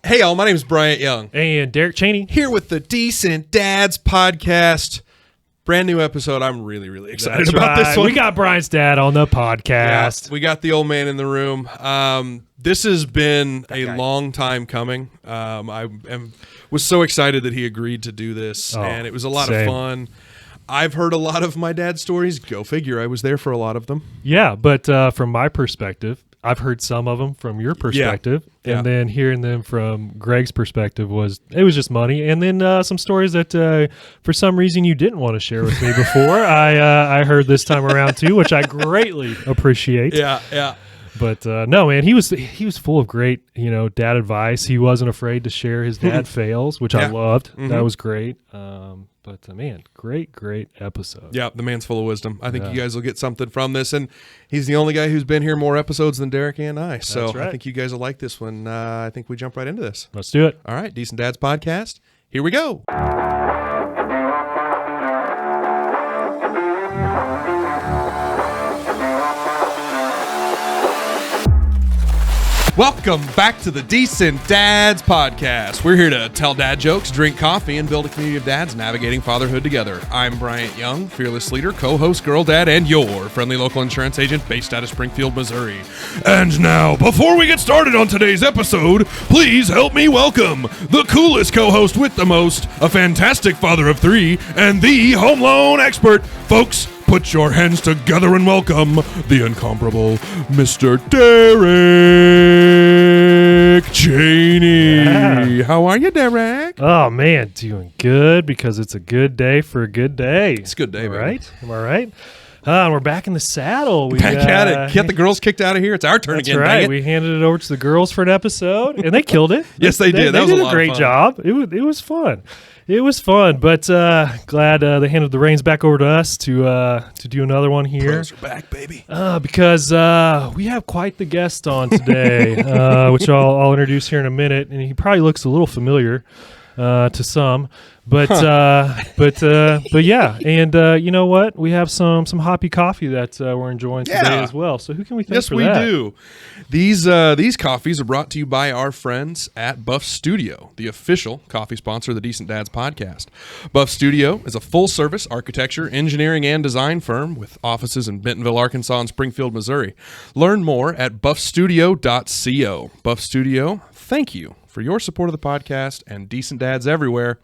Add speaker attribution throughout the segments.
Speaker 1: Hey, y'all, my name is Bryant Young.
Speaker 2: And Derek Chaney.
Speaker 1: Here with the Decent Dads podcast. Brand new episode. I'm really, really excited about this one.
Speaker 2: We got Bryant's dad on the podcast.
Speaker 1: Yeah, we got the old man in the room. This has been a long time coming. I was so excited that he agreed to do this, and it was a lot of fun. I've heard a lot of my dad's stories. Go figure. I was there for a lot of them.
Speaker 2: Yeah, but from my perspective, I've heard some of them from your perspective, and then hearing them from Greg's perspective was just money. And then some stories that for some reason you didn't want to share with me before. I heard this time around too, which I greatly appreciate.
Speaker 1: Yeah.
Speaker 2: But no, man, he was full of great, dad advice. He wasn't afraid to share his dad fails, which I loved. Mm-hmm. That was great. But man, great episode. Yeah, the man's full of wisdom. I think you guys will get something from this, and he's the only guy who's been here more episodes than Derek and I. So That's right.
Speaker 1: I think you guys will like this one. I think we jump right into this.
Speaker 2: Let's do it.
Speaker 1: All right, Decent Dads podcast. Here we go. Welcome back to the Decent Dads podcast. We're here to tell dad jokes, drink coffee, and build a community of dads navigating fatherhood together. I'm Bryant Young, fearless leader, co-host, girl dad, and your friendly local insurance agent based out of Springfield, Missouri. And now, before we get started on today's episode, please help me welcome the coolest co-host with the most, a fantastic father of three, and the home loan expert. Folks, put your hands together and welcome the incomparable Mr. Derek Chaney. Yeah. How are you, Derek?
Speaker 2: Oh, man, doing good because it's a good day for a good day.
Speaker 1: It's a good day,
Speaker 2: right? Am I right? We're back in the saddle.
Speaker 1: Back at it. Get the girls kicked out of here. It's our turn again.
Speaker 2: That's right. We handed it over to the girls for an episode, and they killed it.
Speaker 1: Yes, they did. That was
Speaker 2: a
Speaker 1: lot
Speaker 2: great
Speaker 1: of fun.
Speaker 2: job. It was fun. It was fun, but glad they handed the reins back over to us to do another one here.
Speaker 1: Pros are back, baby.
Speaker 2: Because we have quite the guest on today, which I'll introduce here in a minute, and he probably looks a little familiar to some. But yeah, and you know what? We have some hoppy coffee that we're enjoying today as well. So who can we thank for that?
Speaker 1: Yes, we do. These coffees are brought to you by our friends at Buff Studio, the official coffee sponsor of the Decent Dads podcast. Buff Studio is a full-service architecture, engineering, and design firm with offices in Bentonville, Arkansas, and Springfield, Missouri. Learn more at buffstudio.co. Buff Studio, thank you for your support of the podcast and Decent Dads everywhere.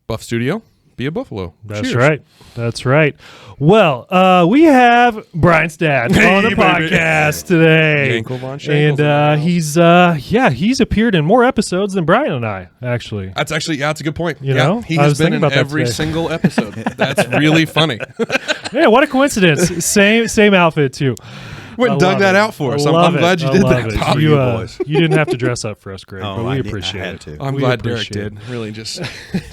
Speaker 1: Buff Studio, be a buffalo.
Speaker 2: That's
Speaker 1: Cheers.
Speaker 2: right. That's right. Well, we have Bryant's dad on the podcast today.
Speaker 1: Yankel Von Shankles
Speaker 2: and he's appeared in more episodes than Bryant and I, actually.
Speaker 1: That's actually, it's a good point.
Speaker 2: You know?
Speaker 1: He has been in every single episode. That's really funny.
Speaker 2: Yeah, what a coincidence. Same outfit, too.
Speaker 1: Went and dug that out for us. I'm glad you did that.
Speaker 2: Proud of you boys. You didn't have to dress up for us, Greg, but we appreciate it.
Speaker 1: I'm glad Derek did. Really just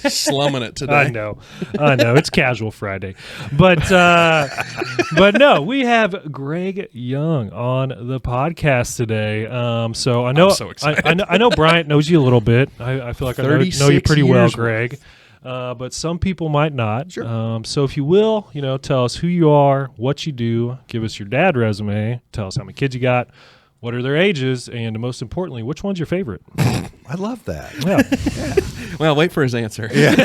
Speaker 1: slumming it today.
Speaker 2: I know. It's casual Friday. But no, we have Greg Young on the podcast today. So I know,
Speaker 1: I'm so excited.
Speaker 2: I know Bryant knows you a little bit. I feel like I know you pretty well, Greg. But some people might not.
Speaker 1: Sure.
Speaker 2: So if you will, tell us who you are, what you do, give us your dad resume, tell us how many kids you got, what are their ages, and most importantly, which one's your favorite?
Speaker 3: I love that.
Speaker 2: Yeah.
Speaker 1: Well, wait for his answer.
Speaker 3: Yeah.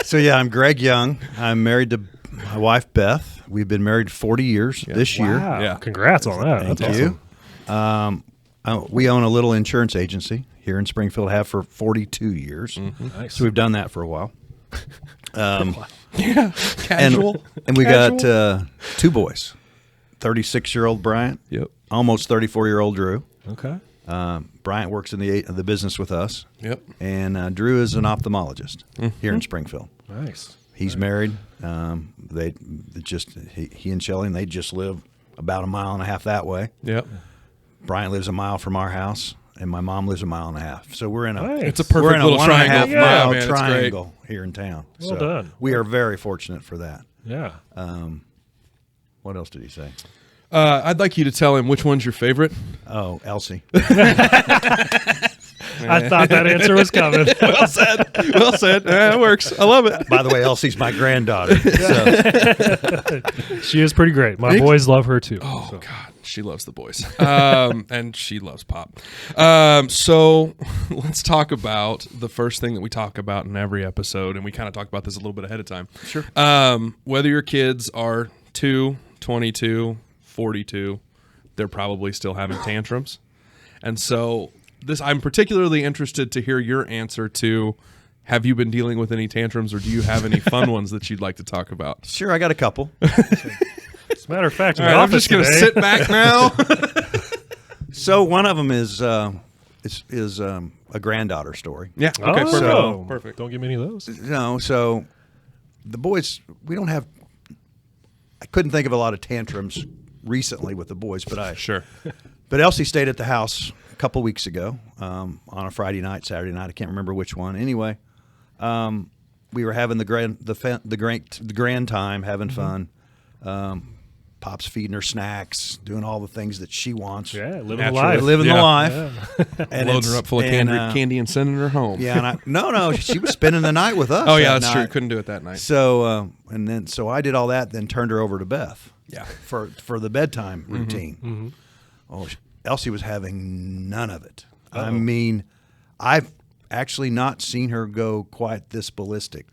Speaker 3: So, I'm Greg Young. I'm married to my wife, Beth. We've been married 40 years this year.
Speaker 2: Wow.
Speaker 1: Yeah.
Speaker 2: Congrats on that.
Speaker 3: Thank
Speaker 2: That's
Speaker 3: you.
Speaker 2: awesome.
Speaker 3: We own a little insurance agency here in Springfield, have for 42 years.
Speaker 2: Mm-hmm. Nice.
Speaker 3: So we've done that for a while.
Speaker 1: Casual.
Speaker 3: And we got two boys, 36-year-old Bryant, almost 34-year-old Drew.
Speaker 2: Okay.
Speaker 3: Bryant works in the business with us.
Speaker 1: Yep.
Speaker 3: And Drew is an ophthalmologist here in Springfield.
Speaker 2: Nice.
Speaker 3: He's married. He and Shelley, and they just live about a mile and a half that way.
Speaker 1: Yep.
Speaker 3: Bryant lives a mile from our house, and my mom lives a mile and a half. So we're in
Speaker 1: It's a perfect little triangle.
Speaker 3: 1.5 mile triangle here in town.
Speaker 2: Well done.
Speaker 3: We are very fortunate for that.
Speaker 2: Yeah.
Speaker 3: What else did he say?
Speaker 1: I'd like you to tell him which one's your favorite.
Speaker 3: Oh, Elsie.
Speaker 2: I thought that answer was coming.
Speaker 1: Well said. Well said. It works. I love it.
Speaker 3: By the way, Elsie's my granddaughter. So.
Speaker 2: She is pretty great. My boys love her too.
Speaker 1: Oh,
Speaker 2: so.
Speaker 1: God. She loves the boys. And she loves Pop. So let's talk about the first thing that we talk about in every episode, and we kind of talk about this a little bit ahead of time.
Speaker 3: Sure.
Speaker 1: Whether your kids are 2, 22, 42, they're probably still having tantrums. And so I'm particularly interested to hear your answer to, have you been dealing with any tantrums, or do you have any fun ones that you'd like to talk about?
Speaker 3: Sure, I got a couple.
Speaker 2: As a matter of fact,
Speaker 1: I'm just going to sit back now.
Speaker 3: So one of them is a granddaughter story.
Speaker 1: Yeah. Okay.
Speaker 2: Perfect. Don't give me any of those.
Speaker 3: No. So the boys, I couldn't think of a lot of tantrums recently with the boys, but
Speaker 1: Sure.
Speaker 3: But Elsie stayed at the house a couple weeks ago on a Friday night, Saturday night. I can't remember which one. Anyway, we were having the grand time, having fun. Pop's feeding her snacks, doing all the things that she wants.
Speaker 2: Yeah, living
Speaker 1: Naturally.
Speaker 2: the life.
Speaker 3: Living the life.
Speaker 2: Yeah.
Speaker 3: And
Speaker 1: Loading her up full of candy and sending her home.
Speaker 3: Yeah, and no, she was spending the night with us.
Speaker 1: Oh, yeah,
Speaker 3: that
Speaker 1: that's true.
Speaker 3: night.
Speaker 1: Couldn't do it that night.
Speaker 3: So, so I did all that, then turned her over to Beth.
Speaker 1: Yeah.
Speaker 3: For the bedtime routine. Mm-hmm. Oh, Elsie was having none of it. Uh-oh. I mean, I've actually not seen her go quite this ballistic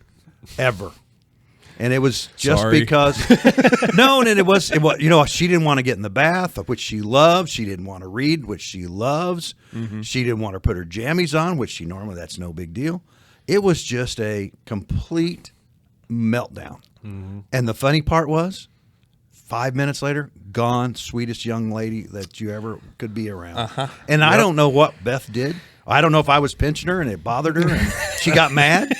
Speaker 3: ever. And it was just because and it was she didn't want to get in the bath, which she loves. She didn't want to read, which she loves. Mm-hmm. She didn't want to put her jammies on, which she normally, that's no big deal. It was just a complete meltdown. Mm-hmm. And the funny part was, 5 minutes later, gone, sweetest young lady that you ever could be around. Uh-huh. And I don't know what Beth did. I don't know if I was pinching her and it bothered her and she got mad.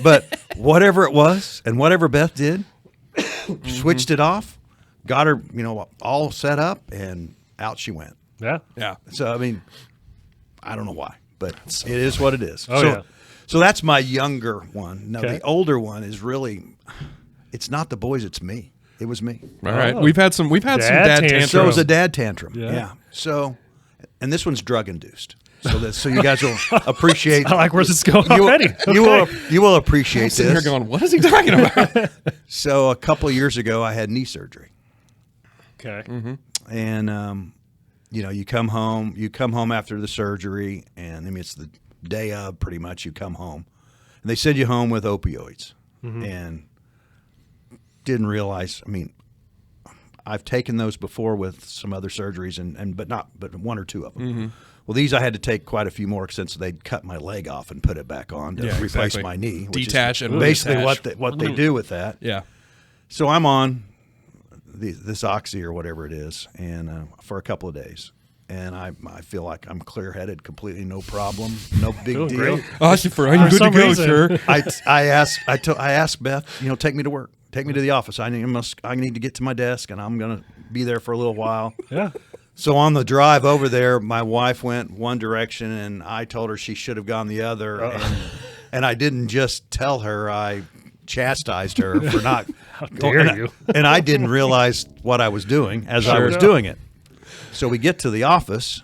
Speaker 3: But whatever it was and whatever Beth did, switched it off, got her, all set up, and out she went.
Speaker 2: Yeah.
Speaker 1: Yeah.
Speaker 3: So, I mean, I don't know why, but it is what it is.
Speaker 2: Oh,
Speaker 3: So that's my younger one. Now,
Speaker 2: Okay.
Speaker 3: the older one is really, it's not the boys, it's me. It was me.
Speaker 1: All right. We've had some dad tantrums.
Speaker 3: So it was a dad tantrum.
Speaker 2: Yeah.
Speaker 3: So, and this one's drug induced. So you guys will appreciate.
Speaker 2: I like where this is going already.
Speaker 3: You will appreciate
Speaker 1: sitting
Speaker 3: this.
Speaker 1: here going, what is he talking about?
Speaker 3: So a couple of years ago, I had knee surgery.
Speaker 2: Okay.
Speaker 1: Mm-hmm.
Speaker 3: And you come home after the surgery, and I mean it's the day of pretty much. You come home, and they send you home with opioids, and didn't realize. I mean, I've taken those before with some other surgeries, but one or two of them. Mm-hmm. Well, these I had to take quite a few more since they'd cut my leg off and put it back on to replace my knee. Which
Speaker 1: Detach
Speaker 3: is
Speaker 1: and
Speaker 3: basically
Speaker 1: detach.
Speaker 3: what they do with that.
Speaker 1: Yeah.
Speaker 3: So I'm on this Oxy or whatever it is, and for a couple of days, and I feel like I'm clear-headed, completely no problem, no big deal.
Speaker 2: Great.
Speaker 1: Oh, are you good to go, sir?
Speaker 3: I asked Beth, take me to work, take me to the office. I need to get to my desk, and I'm gonna be there for a little while.
Speaker 2: Yeah.
Speaker 3: So on the drive over there, my wife went one direction, and I told her she should have gone the other. And I didn't just tell her; I chastised her for not.
Speaker 2: How dare you?
Speaker 3: And I didn't realize what I was doing as I was doing it. So we get to the office,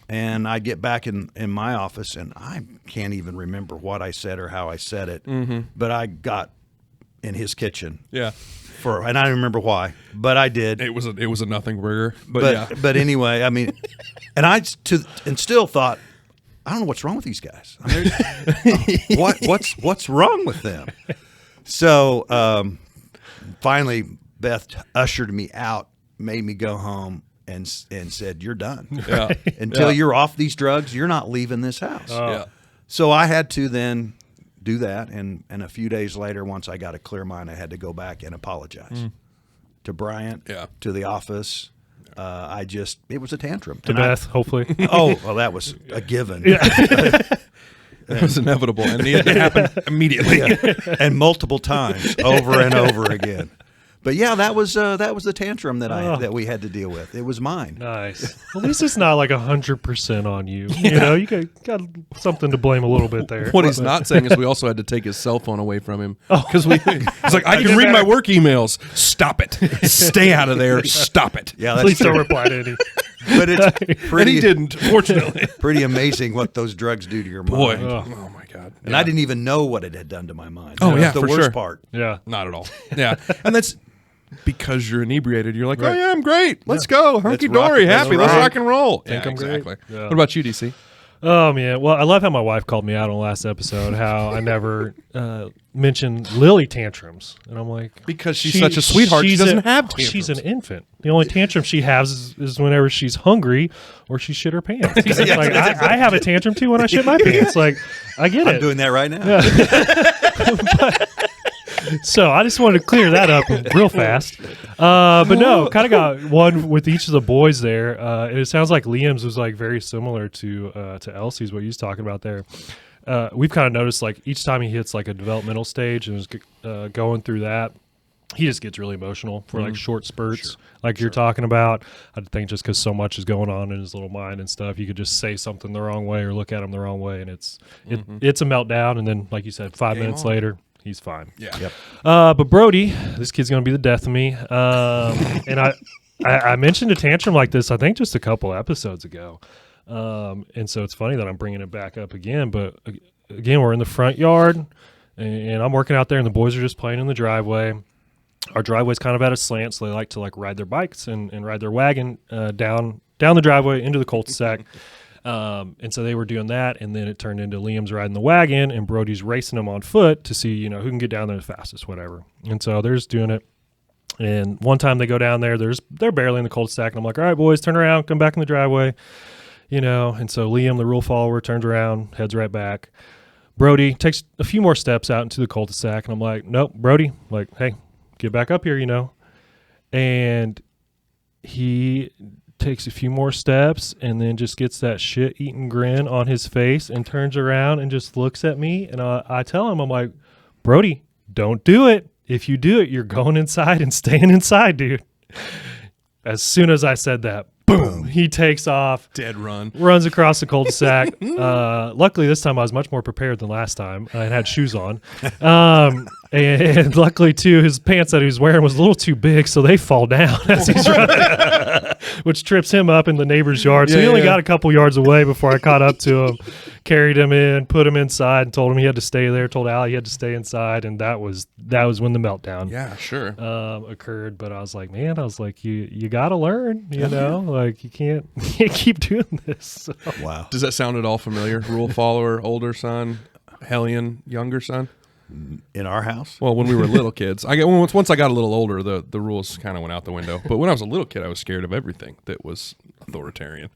Speaker 3: and I get back in my office, and I can't even remember what I said or how I said it. Mm-hmm. But I got in his kitchen.
Speaker 1: Yeah.
Speaker 3: And I don't remember why, but I did.
Speaker 1: It was a nothing burger, but
Speaker 3: anyway, I mean, and still thought, I don't know what's wrong with these guys. I mean, what's wrong with them? So finally, Beth ushered me out, made me go home, and said, "You're done.
Speaker 1: Yeah.
Speaker 3: Until you're off these drugs, you're not leaving this house."
Speaker 1: Yeah.
Speaker 3: So I had to then do that, and a few days later, once I got a clear mind, I had to go back and apologize to Bryant, to the office. It was a tantrum.
Speaker 2: To Beth, hopefully.
Speaker 3: Oh, well, that was a given.
Speaker 2: Yeah.
Speaker 1: It was inevitable, and it happened immediately,
Speaker 3: and multiple times, over and over again. But yeah, that was the tantrum that we had to deal with. It was mine.
Speaker 2: Nice. At least it's not like 100% on you. You got something to blame a little bit there.
Speaker 1: What he's not saying is we also had to take his cell phone away from him because he's like, I can read my work emails. Stop it. Stay out of there. Stop it.
Speaker 3: Yeah, that's
Speaker 2: please
Speaker 3: true.
Speaker 2: don't reply to any.
Speaker 3: But it's pretty.
Speaker 1: And he didn't, fortunately.
Speaker 3: Pretty amazing what those drugs do to your mind.
Speaker 1: Boy. Oh my God.
Speaker 3: And I didn't even know what it had done to my mind.
Speaker 1: Oh,
Speaker 3: That
Speaker 1: yeah,
Speaker 3: was the
Speaker 1: for
Speaker 3: worst
Speaker 1: sure.
Speaker 3: part.
Speaker 2: Yeah.
Speaker 1: Not at all. Yeah. And because you're inebriated, you're like, oh yeah, I'm great. Let's go. Hunky dory, happy. Let's rock and roll.
Speaker 2: Think I'm
Speaker 1: exactly.
Speaker 2: great. Yeah.
Speaker 1: What about you, DC?
Speaker 2: Oh man, well, I love how my wife called me out on the last episode. How I never mentioned Lily tantrums, and I'm like,
Speaker 1: because she's such a sweetheart, she doesn't have tantrums.
Speaker 2: She's an infant. The only tantrum she has is whenever she's hungry or she shit her pants. Like I have a tantrum too when I shit my pants. Like I get it.
Speaker 3: I'm doing that right now.
Speaker 2: So I just wanted to clear that up real fast. But no, kind of got one with each of the boys there. And it sounds like Liam's was like very similar to Elsie's, what he was talking about there. We've kind of noticed like each time he hits like a developmental stage and is going through that, he just gets really emotional for like short spurts, like you're talking about. I think just because so much is going on in his little mind and stuff, you could just say something the wrong way or look at him the wrong way, and it's a meltdown. And then, like you said, 5 minutes later, he's fine.
Speaker 1: Yeah. Yep.
Speaker 2: But Brody, this kid's going to be the death of me. And I mentioned a tantrum like this, I think, just a couple episodes ago. And so it's funny that I'm bringing it back up again. But again, we're in the front yard, and I'm working out there, and the boys are just playing in the driveway. Our driveway's kind of at a slant, so they like to like ride their bikes and ride their wagon down the driveway into the cul-de-sac. And so they were doing that, and then it turned into Liam's riding the wagon, and Brody's racing them on foot to see, who can get down there the fastest, whatever. And so they're just doing it. And one time they go down there, they're barely in the cul-de-sac, and I'm like, all right, boys, turn around, come back in the driveway, And so Liam, the rule follower, turns around, heads right back. Brody takes a few more steps out into the cul-de-sac, and I'm like, nope, Brody, like, hey, get back up here, And he takes a few more steps and then just gets that shit-eating grin on his face and turns around and just looks at me. And I tell him, I'm like, Brody, don't do it. If you do it, you're going inside and staying inside, dude. As soon as I said that, boom, he takes off.
Speaker 1: Dead run.
Speaker 2: Runs across the cul-de-sac. Luckily, this time I was much more prepared than last time and had shoes on. And luckily, too, his pants that he was wearing was a little too big, so they fall down as he's running, which trips him up in the neighbor's yard. So he only got a couple yards away before I caught up to him, carried him in, put him inside, and told him he had to stay there, told Allie he had to stay inside, and that was when the meltdown occurred. But I was like, man, you got to learn, like you can't keep doing this. So.
Speaker 3: Wow.
Speaker 1: Does that sound at all familiar? Rule follower, older son, hellion, younger son?
Speaker 3: In our house?
Speaker 1: Well, when we were little kids. Once I got a little older, the rules kind of went out the window. But when I was a little kid, I was scared of everything that was authoritarian.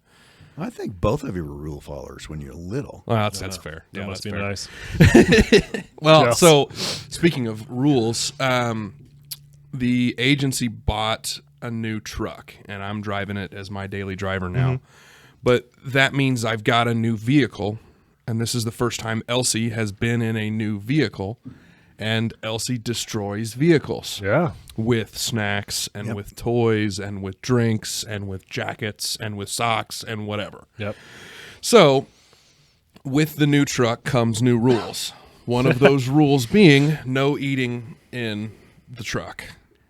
Speaker 3: I think both of you were rule followers when you're little.
Speaker 1: Well, that's fair.
Speaker 2: That
Speaker 1: Yeah,
Speaker 2: must be
Speaker 1: fair.
Speaker 2: nice.
Speaker 1: Well, so speaking of rules, the agency bought a new truck, and I'm driving it as my daily driver now. Mm-hmm. But that means I've got a new vehicle, and this is the first time Elsie has been in a new vehicle, and Elsie destroys vehicles.
Speaker 2: Yeah.
Speaker 1: With snacks and with toys and with drinks and with jackets and with socks and whatever.
Speaker 2: Yep.
Speaker 1: So with the new truck comes new rules. One of those rules being no eating in the truck.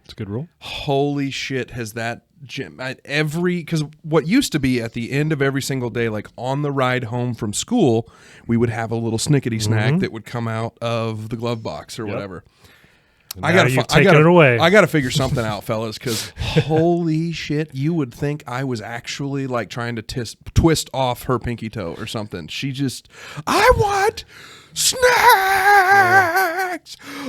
Speaker 2: It's a good rule.
Speaker 1: Holy shit, has that because what used to be at the end of every single day, like on the ride home from school, we would have a little snickety snack that would come out of the glove box or whatever. I gotta figure something out, fellas, because holy shit, you would think I was actually like trying to twist off her pinky toe or something. I want snacks.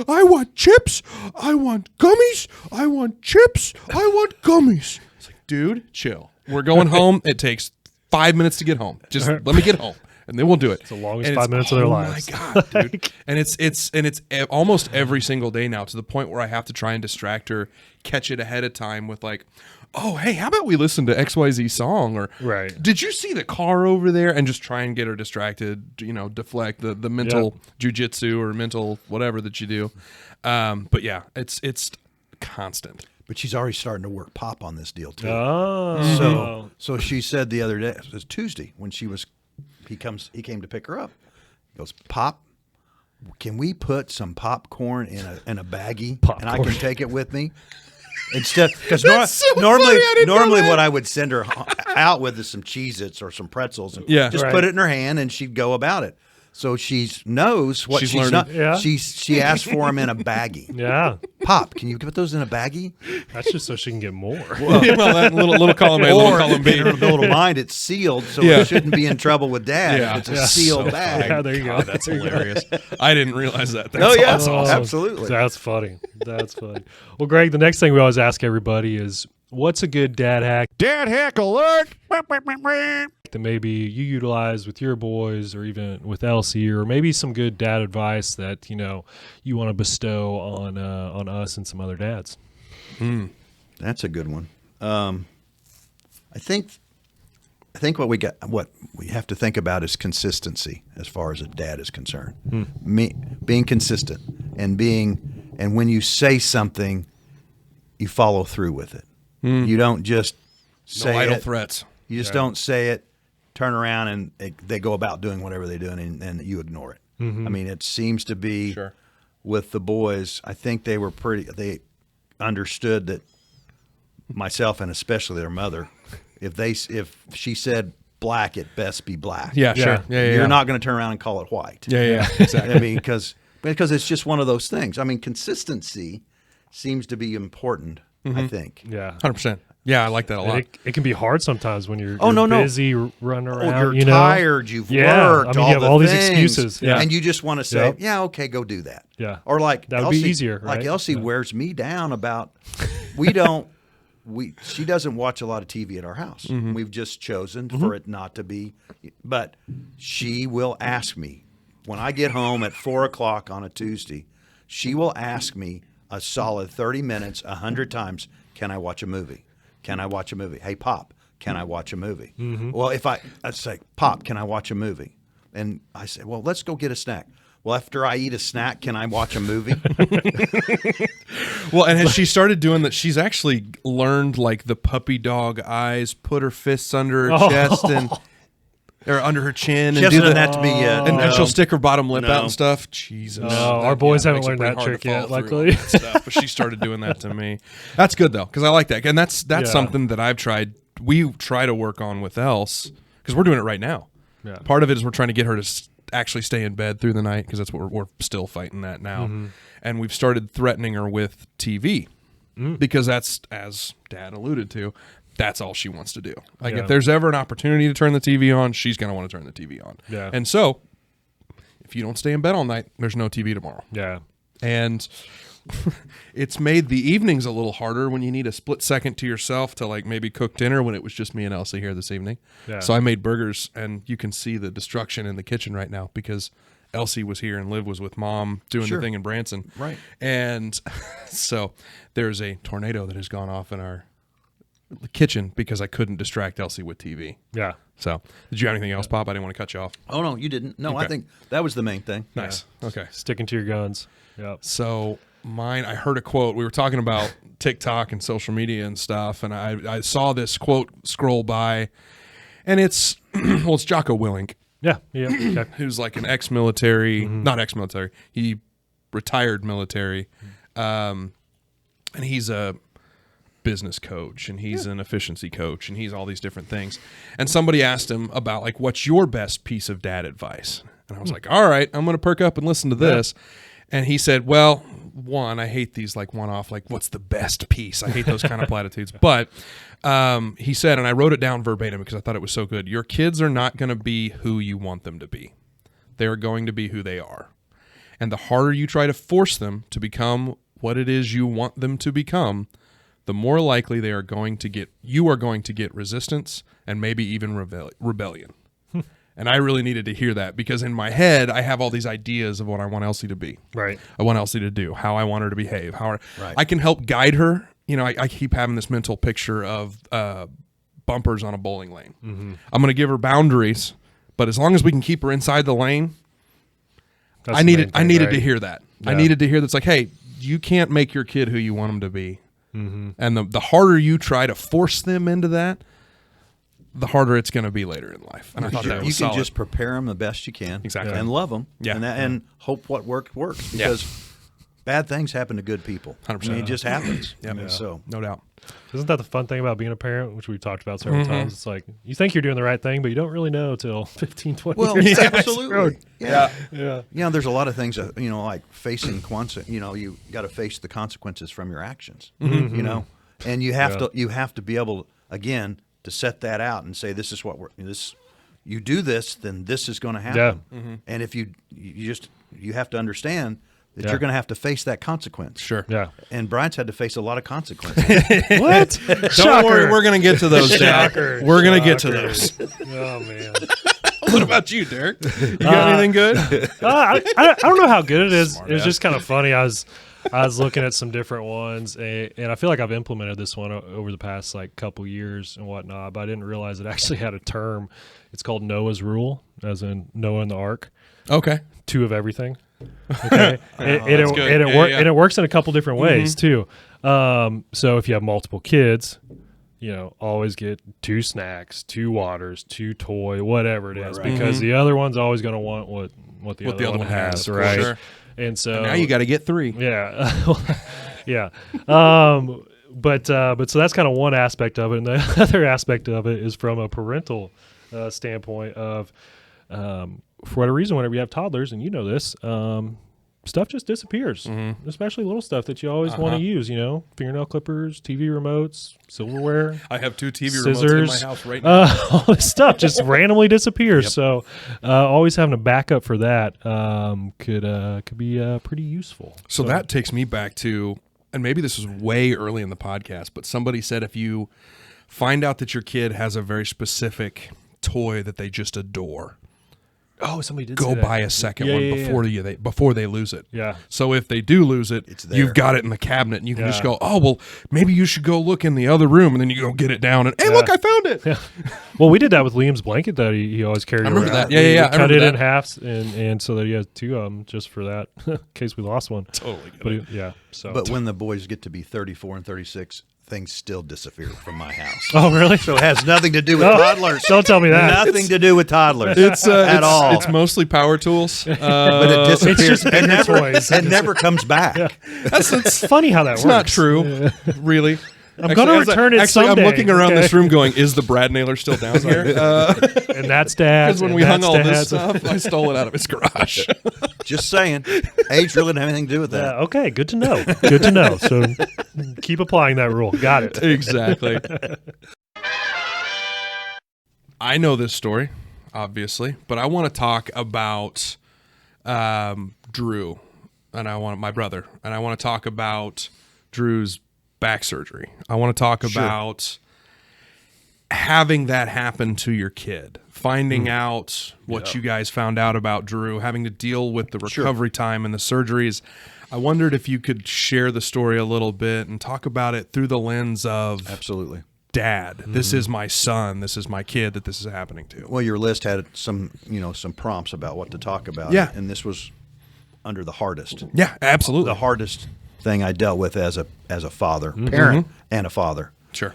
Speaker 1: I want chips. I want gummies. I want chips. I want gummies. It's like, dude, chill. We're going home. It takes 5 minutes to get home. Just let me get home, and then we'll do it.
Speaker 2: It's the longest 5 minutes of their lives.
Speaker 1: Oh my god, dude! And it's almost every single day now, to the point where I have to try and distract her, catch it ahead of time with like, oh, hey, how about we listen to XYZ song? Or did you see the car over there? And just try and get her distracted, deflect the mental jujitsu or mental whatever that you do. But yeah, it's constant.
Speaker 3: But she's already starting to work Pop on this deal too.
Speaker 2: Oh.
Speaker 3: So she said the other day, it was Tuesday, when he came to pick her up. He goes, Pop, can we put some popcorn in a baggie and I can take it with me? Instead, because normally what I would send her out with is some Cheez-Its or some pretzels and just put it in her hand and she'd go about it. So she knows what she's
Speaker 1: learning.
Speaker 3: not.
Speaker 2: Yeah.
Speaker 3: She asked for them in a baggie.
Speaker 2: Yeah.
Speaker 3: Pop, can you put those in a baggie?
Speaker 2: That's just so she can get more.
Speaker 1: Well, that little column A, little column B.
Speaker 3: In her little mind, it's sealed, so it shouldn't be in trouble with Dad.
Speaker 1: Yeah.
Speaker 3: It's a sealed
Speaker 1: So
Speaker 3: bag.
Speaker 2: Yeah, there you go.
Speaker 1: God, that's hilarious. I didn't realize that. That's
Speaker 3: Oh, yeah.
Speaker 1: awesome.
Speaker 3: Absolutely.
Speaker 2: That's funny. That's funny. Well, Greg, the next thing we always ask everybody is, what's a good dad hack?
Speaker 3: Dad hack alert!
Speaker 2: That maybe you utilize with your boys or even with Elsie, or maybe some good dad advice that you want to bestow on us and some other dads.
Speaker 3: That's a good one. I think what we have to think about is consistency as far as a dad is concerned. Being consistent and when you say something, you follow through with it. You don't just say
Speaker 1: No idle
Speaker 3: it.
Speaker 1: threats.
Speaker 3: You just don't say it, turn around, and they go about doing whatever they're doing, and you ignore it. I mean, it seems to be with the boys. I think they they understood that myself and especially their mother, if she said black, it best be black.
Speaker 1: Yeah, sure. Yeah,
Speaker 3: You're not going to turn around and call it white.
Speaker 1: Yeah, exactly.
Speaker 3: I mean, because it's just one of those things. I mean, consistency seems to be important, I think.
Speaker 2: Yeah.
Speaker 1: 100%. Yeah, I like that a lot.
Speaker 2: It can be hard sometimes when you're,
Speaker 3: busy,
Speaker 2: running around.
Speaker 3: You're tired, you've worked,
Speaker 2: you have all these
Speaker 3: things,
Speaker 2: excuses. Yeah.
Speaker 3: And you just want to say, okay, go do that.
Speaker 2: Yeah.
Speaker 3: Or like
Speaker 2: that would
Speaker 3: Elsie,
Speaker 2: be easier, right?
Speaker 3: Like Elsie wears me down about, she doesn't watch a lot of TV at our house. We've just chosen for it not to be, but she will ask me when I get home at 4:00 on a Tuesday, she will ask me a solid 30 minutes, 100 times, can I watch a movie? Can I watch a movie? Hey, Pop, can I watch a movie? Well, if I'd say, Pop, can I watch a movie? And I say, well, let's go get a snack. Well, after I eat a snack, can I watch a movie?
Speaker 1: Well, and as she started doing that, she's actually learned like the puppy dog eyes, put her fists under her chest or under her chin.
Speaker 3: She doesn't have to be yet.
Speaker 1: And she'll stick her bottom lip out and stuff. Jesus.
Speaker 2: No, our boys haven't learned that trick yet, luckily.
Speaker 1: But she started doing that to me. That's good, though, because I like that. And that's something that I've tried. We try to work on with Else, because we're doing it right now.
Speaker 2: Yeah.
Speaker 1: Part of it is we're trying to get her to actually stay in bed through the night, because that's what we're still fighting that now. And we've started threatening her with TV, because that's, as Dad alluded to, that's all she wants to do. Like if there's ever an opportunity to turn the TV on, she's going to want to turn the TV on.
Speaker 2: Yeah.
Speaker 1: And so if you don't stay in bed all night, there's no TV tomorrow.
Speaker 2: Yeah.
Speaker 1: And it's made the evenings a little harder when you need a split second to yourself to like maybe cook dinner, when it was just me and Elsie here this evening.
Speaker 2: Yeah.
Speaker 1: So I made burgers, and you can see the destruction in the kitchen right now because Elsie was here and Liv was with Mom doing the thing in Branson.
Speaker 3: Right.
Speaker 1: And so there's a tornado that has gone off in our kitchen because I couldn't distract Elsie with TV.
Speaker 2: Yeah.
Speaker 1: So did you have anything else, Pop? I didn't want to cut you off.
Speaker 3: Oh, no, you didn't. No,
Speaker 1: Okay.
Speaker 3: I think that was the main thing.
Speaker 1: Nice. Okay.
Speaker 2: Sticking to your guns. Yeah.
Speaker 1: So mine, I heard a quote. We were talking about TikTok and social media and stuff, and I saw this quote scroll by, and it's it's Jocko Willink,
Speaker 2: Yeah. Yeah. Okay.
Speaker 1: who's like an ex-military, not ex-military. He retired military, and he's a business coach, and he's an efficiency coach, and he's all these different things. And somebody asked him about like, what's your best piece of dad advice? And I was like, all right, I'm going to perk up and listen to this. And he said, well, one, I hate these like one-off, like what's the best piece? I hate those kind of platitudes. But he said, and I wrote it down verbatim because I thought it was so good, your kids are not going to be who you want them to be. They're going to be who they are. And the harder you try to force them to become what it is you want them to become, the more likely you are going to get resistance and maybe even rebellion. And I really needed to hear that, because in my head, I have all these ideas of what I want Elsie to be.
Speaker 2: Right.
Speaker 1: I want Elsie to do, how I want her to behave,
Speaker 3: Right.
Speaker 1: I can help guide her. You know, I keep having this mental picture of bumpers on a bowling lane. I'm going to give her boundaries, but as long as we can keep her inside the lane,
Speaker 2: That's
Speaker 1: I needed
Speaker 2: right?
Speaker 1: to hear that.
Speaker 2: Yeah.
Speaker 1: I needed to hear that's like, hey, you can't make your kid who you want them to be. And the harder you try to force them into that, the harder it's going to be later in life. And I thought that was
Speaker 3: You can
Speaker 1: solid.
Speaker 3: just prepare them the best you can,
Speaker 1: Exactly.
Speaker 3: and love them,
Speaker 1: Yeah.
Speaker 3: and hope what works, because bad things happen to good people.
Speaker 1: 100%.
Speaker 3: I mean, it just happens.
Speaker 1: Yeah.
Speaker 3: So
Speaker 1: No doubt.
Speaker 2: Isn't that the fun thing about being a parent, which we've talked about several times? It's like you think you're doing the right thing, but you don't really know till 15, 20 years.
Speaker 3: Absolutely.
Speaker 2: Yeah.
Speaker 3: There's a lot of things that, like facing you got to face the consequences from your actions. And you have to be able, again, to set that out and say, this is what you do this, then this is going to happen.
Speaker 2: Yeah.
Speaker 3: And if you have to understand that you're going to have to face that consequence.
Speaker 1: Sure.
Speaker 2: Yeah.
Speaker 3: And Bryant's had to face a lot of consequences.
Speaker 2: What?
Speaker 1: Don't worry, we're going to get to those, Dad.
Speaker 2: Shocker.
Speaker 1: We're going to get to those.
Speaker 2: Oh, man.
Speaker 1: What about you, Derek? You got anything good?
Speaker 2: I don't know how good it is.
Speaker 1: Smart
Speaker 2: It was
Speaker 1: ass.
Speaker 2: just kind of funny. I was looking at some different ones, and I feel like I've implemented this one over the past couple years and whatnot, but I didn't realize it actually had a term. It's called Noah's Rule, as in Noah and the Ark.
Speaker 1: Okay.
Speaker 2: 2 of everything. Okay, and
Speaker 1: good.
Speaker 2: it works in a couple different ways too. So if you have multiple kids, always get 2 snacks, 2 waters, 2 toy, whatever it is, because the other one's always going to want what the other one has, right?
Speaker 1: Sure.
Speaker 2: And so
Speaker 1: And now you got to get 3.
Speaker 2: yeah, yeah. But so that's kind of one aspect of it, and the other aspect of it is from a parental standpoint of. For whatever reason, whenever you have toddlers, and this, stuff just disappears, especially little stuff that you always want to use, fingernail clippers, TV remotes, silverware.
Speaker 1: I have 2 TV
Speaker 2: scissors,
Speaker 1: remotes in my house right now.
Speaker 2: All this stuff just randomly disappears. So always having a backup for that could be pretty useful.
Speaker 1: So that takes me back to, and maybe this was way early in the podcast, but somebody said if you find out that your kid has a very specific toy that they just adore,
Speaker 2: Somebody did
Speaker 1: go
Speaker 2: say that.
Speaker 1: buy a second one before they lose it.
Speaker 2: Yeah.
Speaker 1: So if they do lose it, you've got it in the cabinet, and you can just go, oh, well, maybe you should go look in the other room, and then you go get it down, and hey, look, I found it.
Speaker 2: Yeah. Well, we did that with Liam's blanket that he always carried around.
Speaker 1: I remember that.
Speaker 2: We
Speaker 1: Yeah.
Speaker 2: cut it in halves, and so that he has 2 of them just for that in case we lost one.
Speaker 1: Totally.
Speaker 2: But
Speaker 3: when the boys get to be 34 and 36, things still disappear from my house.
Speaker 2: Oh, really?
Speaker 3: So it has nothing to do with toddlers.
Speaker 2: Don't tell me that.
Speaker 3: Nothing to do with toddlers at all.
Speaker 1: It's mostly power tools.
Speaker 3: But it disappears
Speaker 2: It's just toys.
Speaker 3: and never comes back.
Speaker 2: It's funny how that works.
Speaker 1: It's not true, really.
Speaker 2: I'm going to return it
Speaker 1: Actually,
Speaker 2: someday.
Speaker 1: I'm looking around this room going, is the Brad nailer still down here?
Speaker 2: And that's Dad.
Speaker 1: Because when we hung all this stuff, I stole it out of his garage.
Speaker 3: Just saying. Age really didn't have anything to do with that.
Speaker 2: Okay, good to know. Good to know. So keep applying that rule. Got it.
Speaker 1: Exactly. I know this story, obviously, but I want to talk about Drew, and my brother, and I want to talk about Drew's back surgery. I want to talk about having that happen to your kid, finding out what you guys found out about Drew, having to deal with the recovery time and the surgeries. I wondered if you could share the story a little bit and talk about it through the lens of
Speaker 3: Absolutely.
Speaker 1: Dad, this is my son, this is my kid that this is happening to.
Speaker 3: Well, your list had some prompts about what to talk about.
Speaker 1: Yeah.
Speaker 3: And this was under the hardest.
Speaker 1: Yeah, absolutely.
Speaker 3: The hardest thing I dealt with as a father, parent, and a father.
Speaker 1: Sure.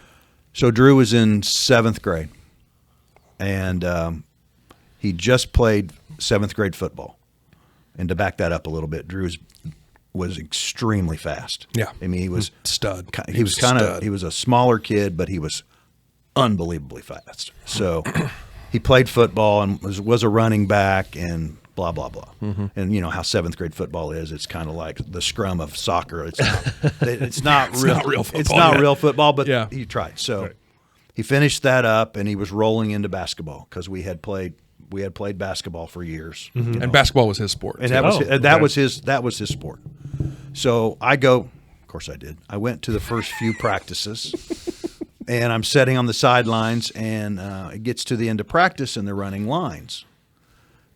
Speaker 3: So Drew was in 7th grade, and he just played 7th grade football. And to back that up a little bit, Drew was extremely fast.
Speaker 1: Yeah.
Speaker 3: I mean, he was
Speaker 1: stud.
Speaker 3: He was a smaller kid, but he was unbelievably fast. So he played football and was a running back and blah, blah, blah. And you know how 7th grade football is. It's kind of like the scrum of soccer. It's not real
Speaker 1: football.
Speaker 3: It's not real football, but
Speaker 1: yeah.
Speaker 3: he tried. So he finished that up, and he was rolling into basketball because we had played basketball for years.
Speaker 1: And basketball was his sport.
Speaker 3: And that was his sport. So of course I did. I went to the first few practices, and I'm sitting on the sidelines, and it gets to the end of practice, and they're running lines.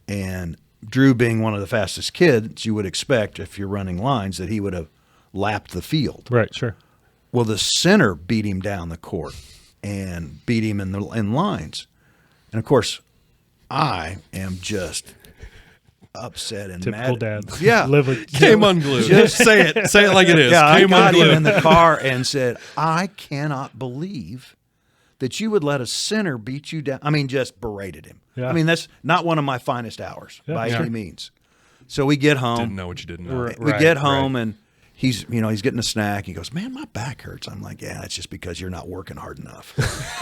Speaker 3: And Drew, being one of the fastest kids, you would expect if you're running lines that he would have lapped the field.
Speaker 2: Right, sure.
Speaker 3: Well, the center beat him down the court and beat him in lines. And, of course, I am just upset and
Speaker 2: Typical
Speaker 3: mad.
Speaker 2: dad.
Speaker 3: Yeah.
Speaker 1: Came unglued. Just say it. Say it like it is.
Speaker 3: Yeah, I
Speaker 1: Came
Speaker 3: got
Speaker 1: unglued.
Speaker 3: him in the car and said, I cannot believe that you would let a center beat you down. I mean, just berated him.
Speaker 2: Yeah.
Speaker 3: I mean, that's not one of my finest hours by
Speaker 2: sure.
Speaker 3: any means. So we get home.
Speaker 1: Didn't know what you didn't know.
Speaker 2: Right.
Speaker 3: We get home, and he's getting a snack. He goes, man, my back hurts. I'm like, yeah, it's just because you're not working hard enough.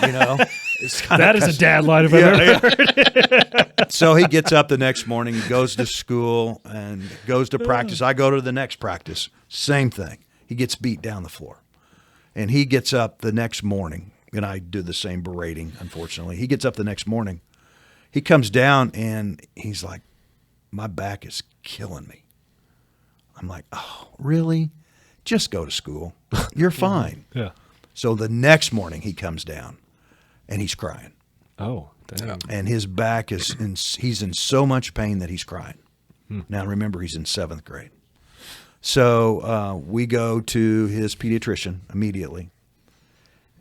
Speaker 2: That is a dad line if I've ever heard.
Speaker 3: So he gets up the next morning, he goes to school and goes to practice. I go to the next practice, same thing. He gets beat down the floor. And he gets up the next morning, and I do the same berating, unfortunately. He gets up the next morning. He comes down, and he's like, my back is killing me. I'm like, oh, really? Just go to school. You're fine.
Speaker 2: Yeah.
Speaker 3: So the next morning he comes down, and he's crying.
Speaker 2: Oh, damn.
Speaker 3: And his back he's in so much pain that he's crying. Now, remember, he's in 7th grade. So we go to his pediatrician immediately,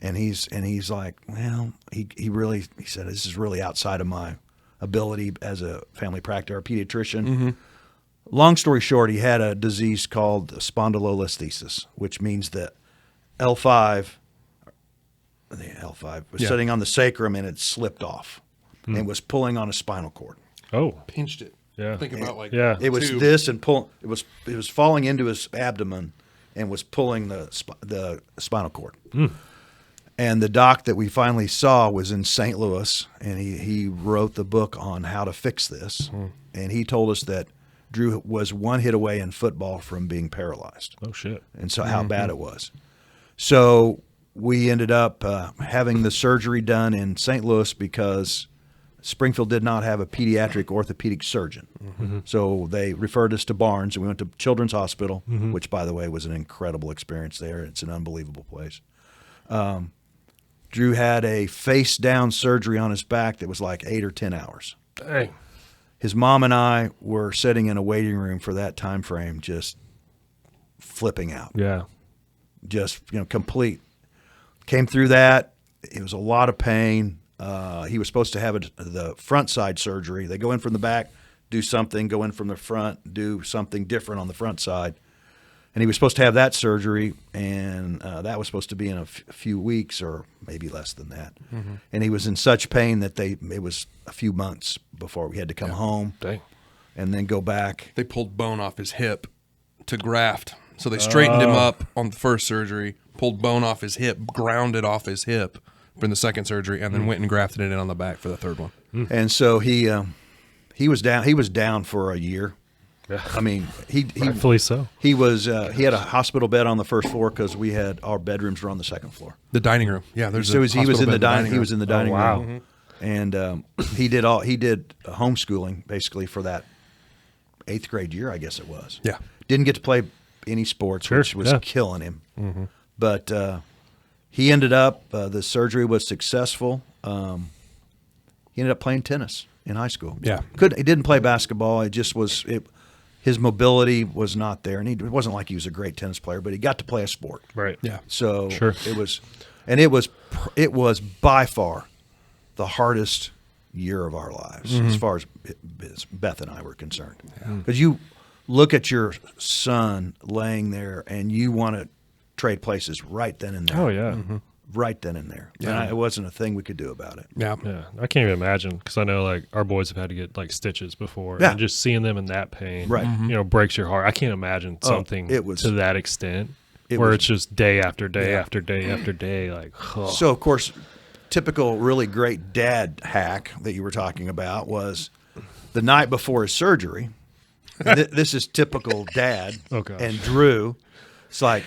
Speaker 3: and he's like, well, he said, this is really outside of my ability as a family practitioner, pediatrician. Long story short, he had a disease called spondylolisthesis, which means that L5 was sitting on the sacrum and it slipped off and was pulling on a spinal cord.
Speaker 2: Oh,
Speaker 1: Pinched it.
Speaker 2: Yeah.
Speaker 1: Think about like
Speaker 3: It was
Speaker 1: tube.
Speaker 3: this and pull. It was falling into his abdomen and was pulling the spinal cord. And the doc that we finally saw was in St. Louis, and he wrote the book on how to fix this. And he told us that Drew was one hit away in football from being paralyzed.
Speaker 2: Oh, shit.
Speaker 3: And so how bad it was. So we ended up having the surgery done in St. Louis because Springfield did not have a pediatric orthopedic surgeon. So they referred us to Barnes, and we went to Children's Hospital, which, by the way, was an incredible experience there. It's an unbelievable place. Drew had a face-down surgery on his back that was like 8 or 10 hours.
Speaker 2: Dang.
Speaker 3: His mom and I were sitting in a waiting room for that time frame, just flipping out.
Speaker 2: Yeah.
Speaker 3: Just, complete. Came through that. It was a lot of pain. He was supposed to have the front side surgery. They go in from the back, do something, go in from the front, do something different on the front side. And he was supposed to have that surgery, and that was supposed to be in a few weeks or maybe less than that. And he was in such pain that it was a few months before we had to come home.
Speaker 2: Dang.
Speaker 3: And then go back.
Speaker 1: They pulled bone off his hip to graft. So they straightened him up on the first surgery, pulled bone off his hip, ground it off his hip for the second surgery, and then went and grafted it in on the back for the third one.
Speaker 3: And so he was down. He was down for a year.
Speaker 2: Yeah.
Speaker 3: I mean, he
Speaker 2: Rightfully so.
Speaker 3: He was he had a hospital bed on the first floor because our bedrooms were on the second floor.
Speaker 1: The dining room. Yeah, there's
Speaker 3: So
Speaker 1: a
Speaker 3: he was in the dining. He
Speaker 1: room.
Speaker 3: was in the dining
Speaker 2: wow.
Speaker 3: room. And he did homeschooling basically for that 8th grade year, I guess it was.
Speaker 1: Yeah.
Speaker 3: Didn't get to play any sports,
Speaker 2: Sure,
Speaker 3: which was
Speaker 2: yeah.
Speaker 3: killing him. But he ended up, the surgery was successful. He ended up playing tennis in high school.
Speaker 1: Yeah.
Speaker 3: He didn't play basketball. It just was, his mobility was not there. And it wasn't like he was a great tennis player, but he got to play a sport.
Speaker 2: Right.
Speaker 1: Yeah.
Speaker 3: So
Speaker 2: Sure.
Speaker 3: it was by far the hardest year of our lives as far as Beth and I were concerned. Because you look at your son laying there and you want to trade places right then and there.
Speaker 2: Oh, yeah.
Speaker 3: Right then and there.
Speaker 1: Yeah.
Speaker 3: And it wasn't a thing we could do about it.
Speaker 1: Yeah.
Speaker 2: Yeah. I can't even imagine because I know like our boys have had to get like stitches before.
Speaker 3: Yeah.
Speaker 2: And just seeing them in that pain,
Speaker 3: Right.
Speaker 2: breaks your heart. I can't imagine something to that extent where it's just day after day after day after day. Like, oh.
Speaker 3: So, of course, typical really great dad hack that you were talking about was the night before his surgery. This is typical dad.
Speaker 2: Oh, gosh.
Speaker 3: And Drew, he's like,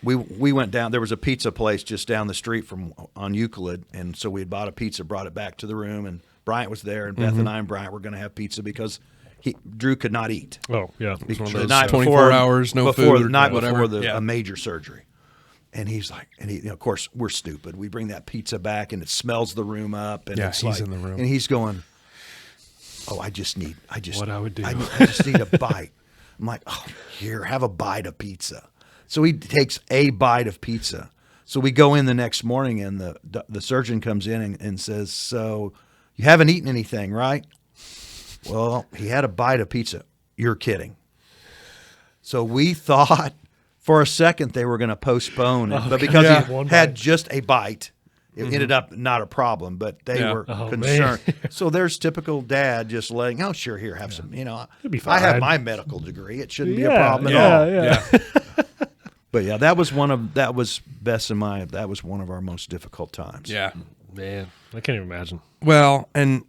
Speaker 3: we went down. There was a pizza place just down the street on Euclid, and so we had bought a pizza, brought it back to the room, and Bryant was there, and Beth and I and Bryant were going to have pizza because Drew could not eat.
Speaker 2: Oh, yeah.
Speaker 1: One of
Speaker 3: The
Speaker 1: those
Speaker 3: night
Speaker 1: 24
Speaker 3: before,
Speaker 1: hours, no
Speaker 3: before
Speaker 1: food,
Speaker 3: the night
Speaker 1: whatever.
Speaker 3: before
Speaker 1: Yeah.
Speaker 3: a major surgery. And he's like, of course, we're stupid. We bring that pizza back, and it smells the room up. And
Speaker 1: Yeah,
Speaker 3: it's
Speaker 1: he's
Speaker 3: like,
Speaker 1: in the room.
Speaker 3: and he's going, "Oh, I just
Speaker 2: What I would do.
Speaker 3: I just need a bite." I'm like, "Oh, here, have a bite of pizza." So he takes a bite of pizza. So we go in the next morning, and the surgeon comes in and says, "So you haven't eaten anything, right?" Well, he had a bite of pizza. You're kidding. So we thought for a second they were going to postpone it, but because he had just a bite, It ended up not a problem, but they were concerned. So there's typical dad just letting, oh, sure, here, have some,
Speaker 2: It'd be fine.
Speaker 3: I have my medical degree. It shouldn't be a problem at all.
Speaker 2: Yeah.
Speaker 3: But yeah, that was one of our most difficult times.
Speaker 1: Yeah.
Speaker 2: Man, I can't even imagine.
Speaker 1: Well, and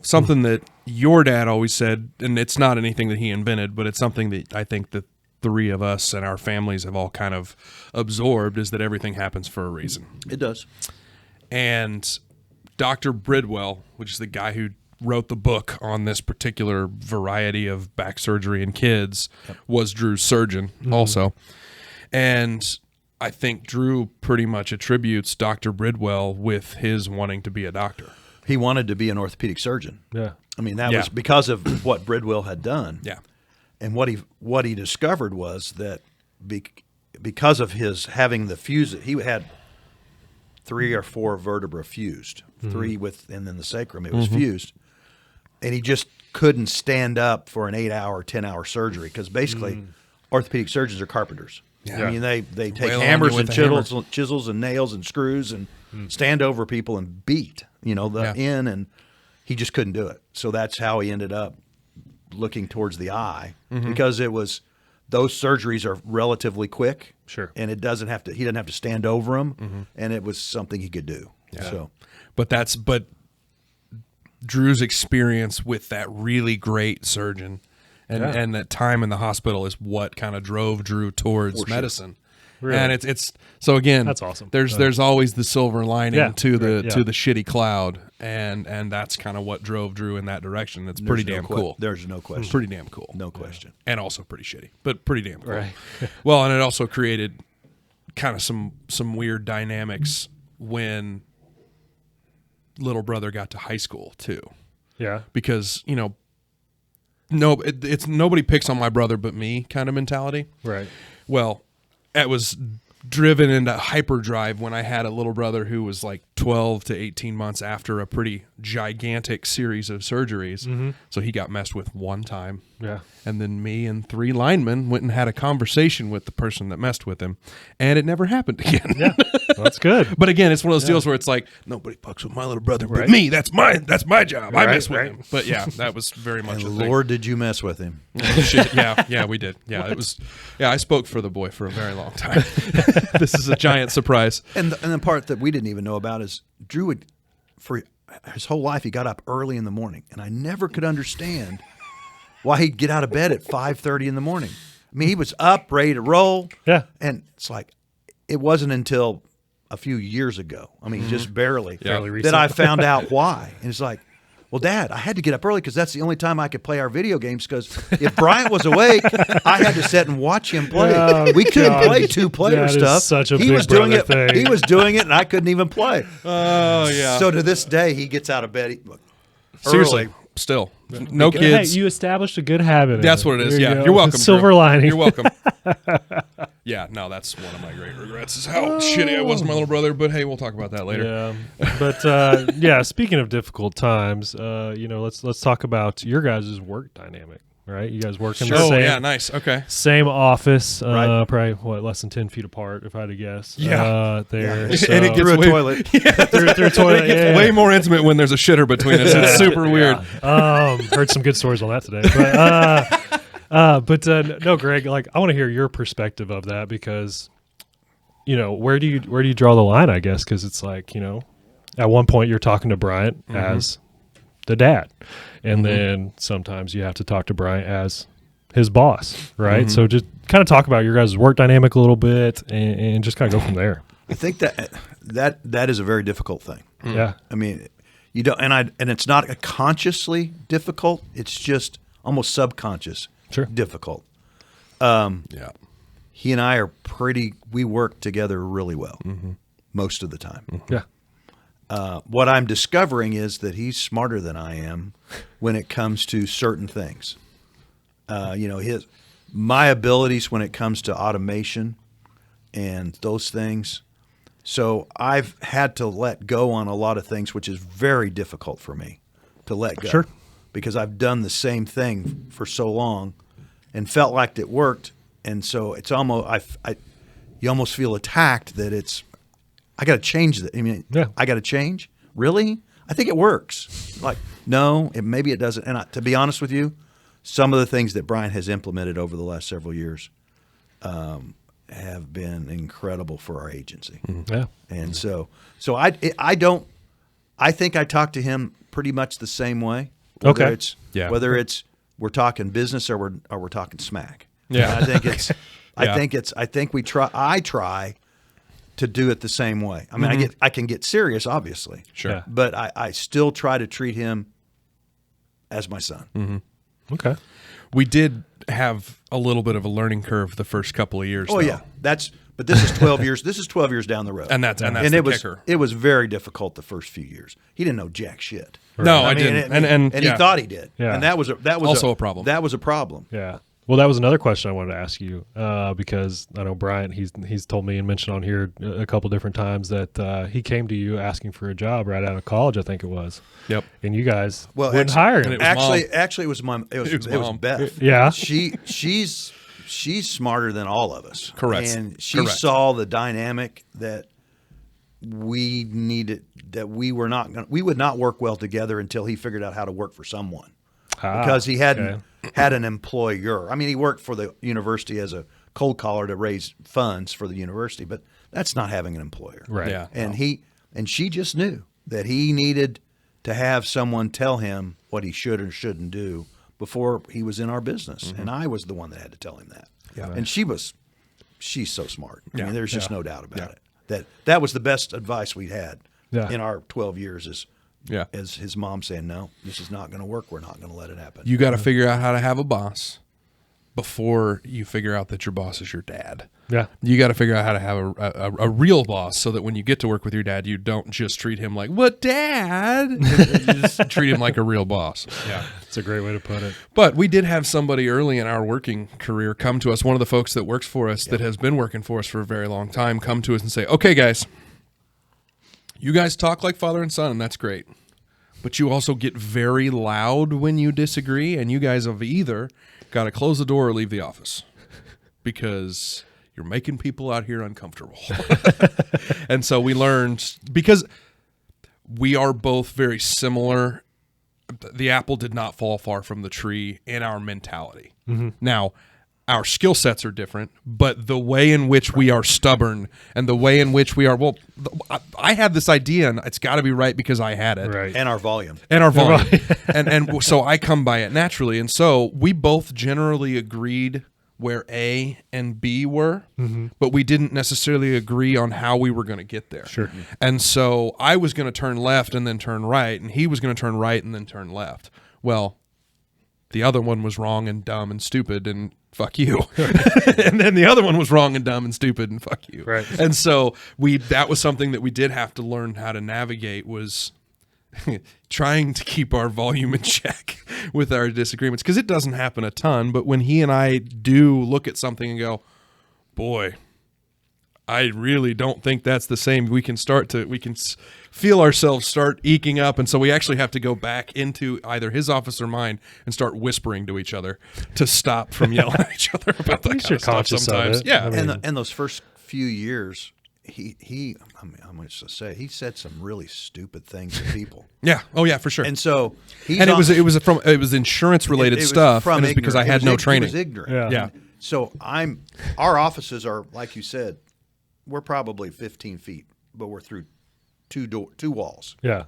Speaker 1: something that your dad always said, and it's not anything that he invented, but it's something that I think the three of us and our families have all kind of absorbed, is that everything happens for a reason.
Speaker 3: It does.
Speaker 1: And Dr. Bridwell, which is the guy who wrote the book on this particular variety of back surgery in kids, was Drew's surgeon also. And I think Drew pretty much attributes Dr. Bridwell with his wanting to be a doctor.
Speaker 3: He wanted to be an orthopedic surgeon.
Speaker 2: Yeah.
Speaker 3: I mean, that was because of what Bridwell had done.
Speaker 1: Yeah.
Speaker 3: And what he discovered was that because of his having the fuse, he had 3 or 4 vertebrae fused, 3 and then the sacrum, it was fused. And he just couldn't stand up for an 8-hour, 10-hour surgery because basically orthopedic surgeons are carpenters.
Speaker 1: Yeah.
Speaker 3: I mean, they take
Speaker 1: Wail on
Speaker 3: hammers
Speaker 1: you
Speaker 3: and
Speaker 1: with
Speaker 3: chisels and nails and screws and stand over people and beat, and he just couldn't do it. So that's how he ended up looking towards the eye because those surgeries are relatively quick.
Speaker 2: Sure.
Speaker 3: And he doesn't have to stand over them, and it was something he could do. Yeah. So,
Speaker 1: but Drew's experience with that really great surgeon and that time in the hospital is what kind of drove Drew towards medicine. Really? And it's so again,
Speaker 2: that's awesome.
Speaker 1: There's always the silver lining to the shitty cloud, and that's kind of what drove Drew in that direction. It's pretty damn cool.
Speaker 3: There's no question.
Speaker 1: Pretty damn cool.
Speaker 3: No question.
Speaker 1: And also pretty shitty, but pretty damn cool.
Speaker 2: Right.
Speaker 1: Well, and it also created kind of some weird dynamics when little brother got to high school too.
Speaker 2: Yeah.
Speaker 1: Because, it's nobody picks on my brother but me kind of mentality.
Speaker 2: Right.
Speaker 1: Well, it was driven into hyperdrive when I had a little brother who was like 12 to 18 months after a pretty gigantic series of surgeries. So he got messed with one time.
Speaker 2: Yeah.
Speaker 1: And then me and 3 linemen went and had a conversation with the person that messed with him, and it never happened again.
Speaker 2: Yeah. Well, that's good.
Speaker 1: But again, it's one of those deals where it's like, nobody fucks with my little brother but me. That's my job. I mess with him. But yeah, that was very much
Speaker 3: and
Speaker 1: a
Speaker 3: Lord, did you mess with him?
Speaker 1: Shit. Yeah, we did. Yeah, it was. Yeah, I spoke for the boy for a very long time. This is a giant surprise.
Speaker 3: And the part that we didn't even know about is Drew would, for his whole life, he got up early in the morning, and I never could understand why he'd get out of bed at 5:30 in the morning. I mean, he was up, ready to roll.
Speaker 2: Yeah.
Speaker 3: And it's like, it wasn't until a few years ago, I mean, just barely, that I found out why. And it's like, well, Dad, I had to get up early because that's the only time I could play our video games, because if Bryant was awake, I had to sit and watch him play.
Speaker 2: Oh,
Speaker 3: we couldn't play 2-player stuff.
Speaker 2: Such a
Speaker 3: he
Speaker 2: big
Speaker 3: was doing it.
Speaker 2: thing.
Speaker 3: He was doing it, and I couldn't even play.
Speaker 1: Oh, yeah.
Speaker 3: So to this day, he gets out of bed
Speaker 1: Seriously,
Speaker 3: early.
Speaker 1: Still. No kids.
Speaker 2: Hey, you established a good habit.
Speaker 1: That's what it is.
Speaker 2: You're
Speaker 1: welcome.
Speaker 2: Silver
Speaker 1: Drew.
Speaker 2: lining.
Speaker 1: You're welcome. Yeah, no, that's one of my great regrets is how shitty I was with my little brother. But hey, we'll talk about that later.
Speaker 2: Yeah, but speaking of difficult times, let's talk about your guys' work dynamic. Right, you guys work in the same.
Speaker 1: Oh yeah, nice. Okay.
Speaker 2: Same office,
Speaker 3: right.
Speaker 2: Probably less than 10 feet apart, if I had to guess.
Speaker 1: Yeah.
Speaker 2: There.
Speaker 3: Yeah.
Speaker 2: So,
Speaker 3: and it gets through a toilet.
Speaker 2: through a toilet.
Speaker 1: It gets way more intimate when there's a shitter between us. It's super weird.
Speaker 2: Heard some good stories on that today. But no, Greg. Like, I want to hear your perspective of that, because, where do you draw the line? I guess because it's like, at one point you're talking to Bryant as the dad, and then sometimes you have to talk to Bryant as his boss, right? So just kind of talk about your guys' work dynamic a little bit, and just kind of go from there.
Speaker 3: I think that is a very difficult thing.
Speaker 2: Yeah,
Speaker 3: I mean, you don't, and it's not a consciously difficult. It's just almost subconscious difficult. He and I we work together really well most of the time.
Speaker 2: Yeah.
Speaker 3: What I'm discovering is that he's smarter than I am when it comes to certain things. My abilities when it comes to automation and those things. So I've had to let go on a lot of things, which is very difficult for me to let go.
Speaker 2: Sure.
Speaker 3: Because I've done the same thing for so long and felt like it worked. And so it's almost, you almost feel attacked that I got to change that. I mean, I got to change. Really? I think it works. Like, no, maybe it doesn't. And to be honest with you, some of the things that Brian has implemented over the last several years have been incredible for our agency.
Speaker 2: Mm-hmm. Yeah.
Speaker 3: And so I think I talk to him pretty much the same way. Whether it's we're talking business or we're talking smack.
Speaker 1: Yeah.
Speaker 3: And I think I try to do it the same way. I mean, I can get serious, obviously.
Speaker 1: Sure. Yeah.
Speaker 3: But I still try to treat him as my son.
Speaker 1: Mm-hmm.
Speaker 2: Okay.
Speaker 1: We did have a little bit of a learning curve the first couple of years.
Speaker 3: Oh, yeah. But this is 12 years. This is 12 years down the road.
Speaker 1: And that's the kicker.
Speaker 3: It was very difficult the first few years. He didn't know jack shit.
Speaker 1: Right. No, I didn't. And
Speaker 3: he thought he did.
Speaker 2: Yeah.
Speaker 3: And that was
Speaker 1: also a problem.
Speaker 3: That was a problem.
Speaker 2: Yeah. Well, that was another question I wanted to ask you because I know Bryant, he's told me and mentioned on here a couple different times that he came to you asking for a job right out of college, I think it was.
Speaker 1: Yep.
Speaker 2: And you guys wouldn't hire him.
Speaker 3: Actually, it was Mom. It was Beth.
Speaker 2: Yeah.
Speaker 3: She's smarter than all of us.
Speaker 1: Correct.
Speaker 3: And she saw the dynamic that we needed, that we would not work well together until he figured out how to work for someone. Because he hadn't had an employer. I mean, he worked for the university as a cold caller to raise funds for the university, but that's not having an employer.
Speaker 2: Right.
Speaker 1: Yeah.
Speaker 3: And she just knew that he needed to have someone tell him what he should or shouldn't do before he was in our business. Mm-hmm. And I was the one that had to tell him that. Yeah. And she's so smart. I mean, there's just no doubt about it. That was the best advice we had in our 12 years as his mom saying, no, this is not going to work. We're not going to let it happen.
Speaker 1: You got to figure out how to have a boss before you figure out that your boss is your dad.
Speaker 2: Yeah.
Speaker 1: You got to figure out how to have a real boss so that when you get to work with your dad, you don't just treat him like, what, dad? You just treat him like a real boss.
Speaker 2: Yeah. It's a great way to put it.
Speaker 1: But we did have somebody early in our working career come to us, one of the folks that works for us that has been working for us for a very long time, come to us and say, okay, guys, you guys talk like father and son, and that's great. But you also get very loud when you disagree, and you guys have either got to close the door or leave the office because you're making people out here uncomfortable. And so we learned, because we are both very similar, the apple did not fall far from the tree in our mentality. Mm-hmm. Now, our skill sets are different, but the way in which we are stubborn and the way in which we are, I had this idea and it's got to be right because I had it.
Speaker 2: Right.
Speaker 3: And our volume.
Speaker 1: and so I come by it naturally. And so we both generally agreed where A and B were, but we didn't necessarily agree on how we were going to get there.
Speaker 2: Sure.
Speaker 1: And so I was going to turn left and then turn right, and he was going to turn right and then turn left. Well, the other one was wrong and dumb and stupid and fuck you. And then the other one was wrong and dumb and stupid and fuck you.
Speaker 2: Right.
Speaker 1: And so that was something that we did have to learn how to navigate, was trying to keep our volume in check with our disagreements, because it doesn't happen a ton, but when he and I do look at something and go, boy, I really don't think that's the same, we can feel ourselves start eking up, and so we actually have to go back into either his office or mine and start whispering to each other to stop from yelling at each other about that kind of stuff sometimes. Yeah.
Speaker 2: I mean,
Speaker 3: and those first few years, he I'm going to say, he said some really stupid things to people.
Speaker 1: Yeah. Oh yeah, for sure.
Speaker 3: And so
Speaker 1: it was insurance related stuff, and it's because I had no training.
Speaker 3: He was ignorant.
Speaker 1: Yeah.
Speaker 3: So our offices are, like you said, we're probably 15 feet, but we're through two walls.
Speaker 2: Yeah.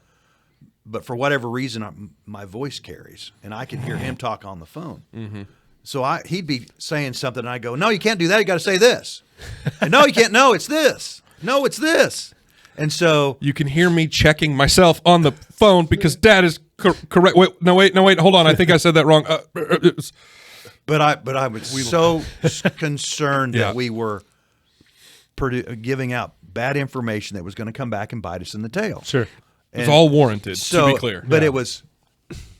Speaker 3: But for whatever reason, my voice carries, and I can hear him talk on the phone.
Speaker 1: Mm-hmm.
Speaker 3: So he'd be saying something, and I go, no, you can't do that. You got to say this. And no, you can't. No, it's this. No, it's this. And so
Speaker 1: you can hear me checking myself on the phone because Dad is correct. Wait, hold on. I think I said that wrong.
Speaker 3: But I was so concerned that we were giving out bad information that was going to come back and bite us in the tail.
Speaker 2: Sure.
Speaker 1: It's all warranted, to be clear.
Speaker 3: But it was,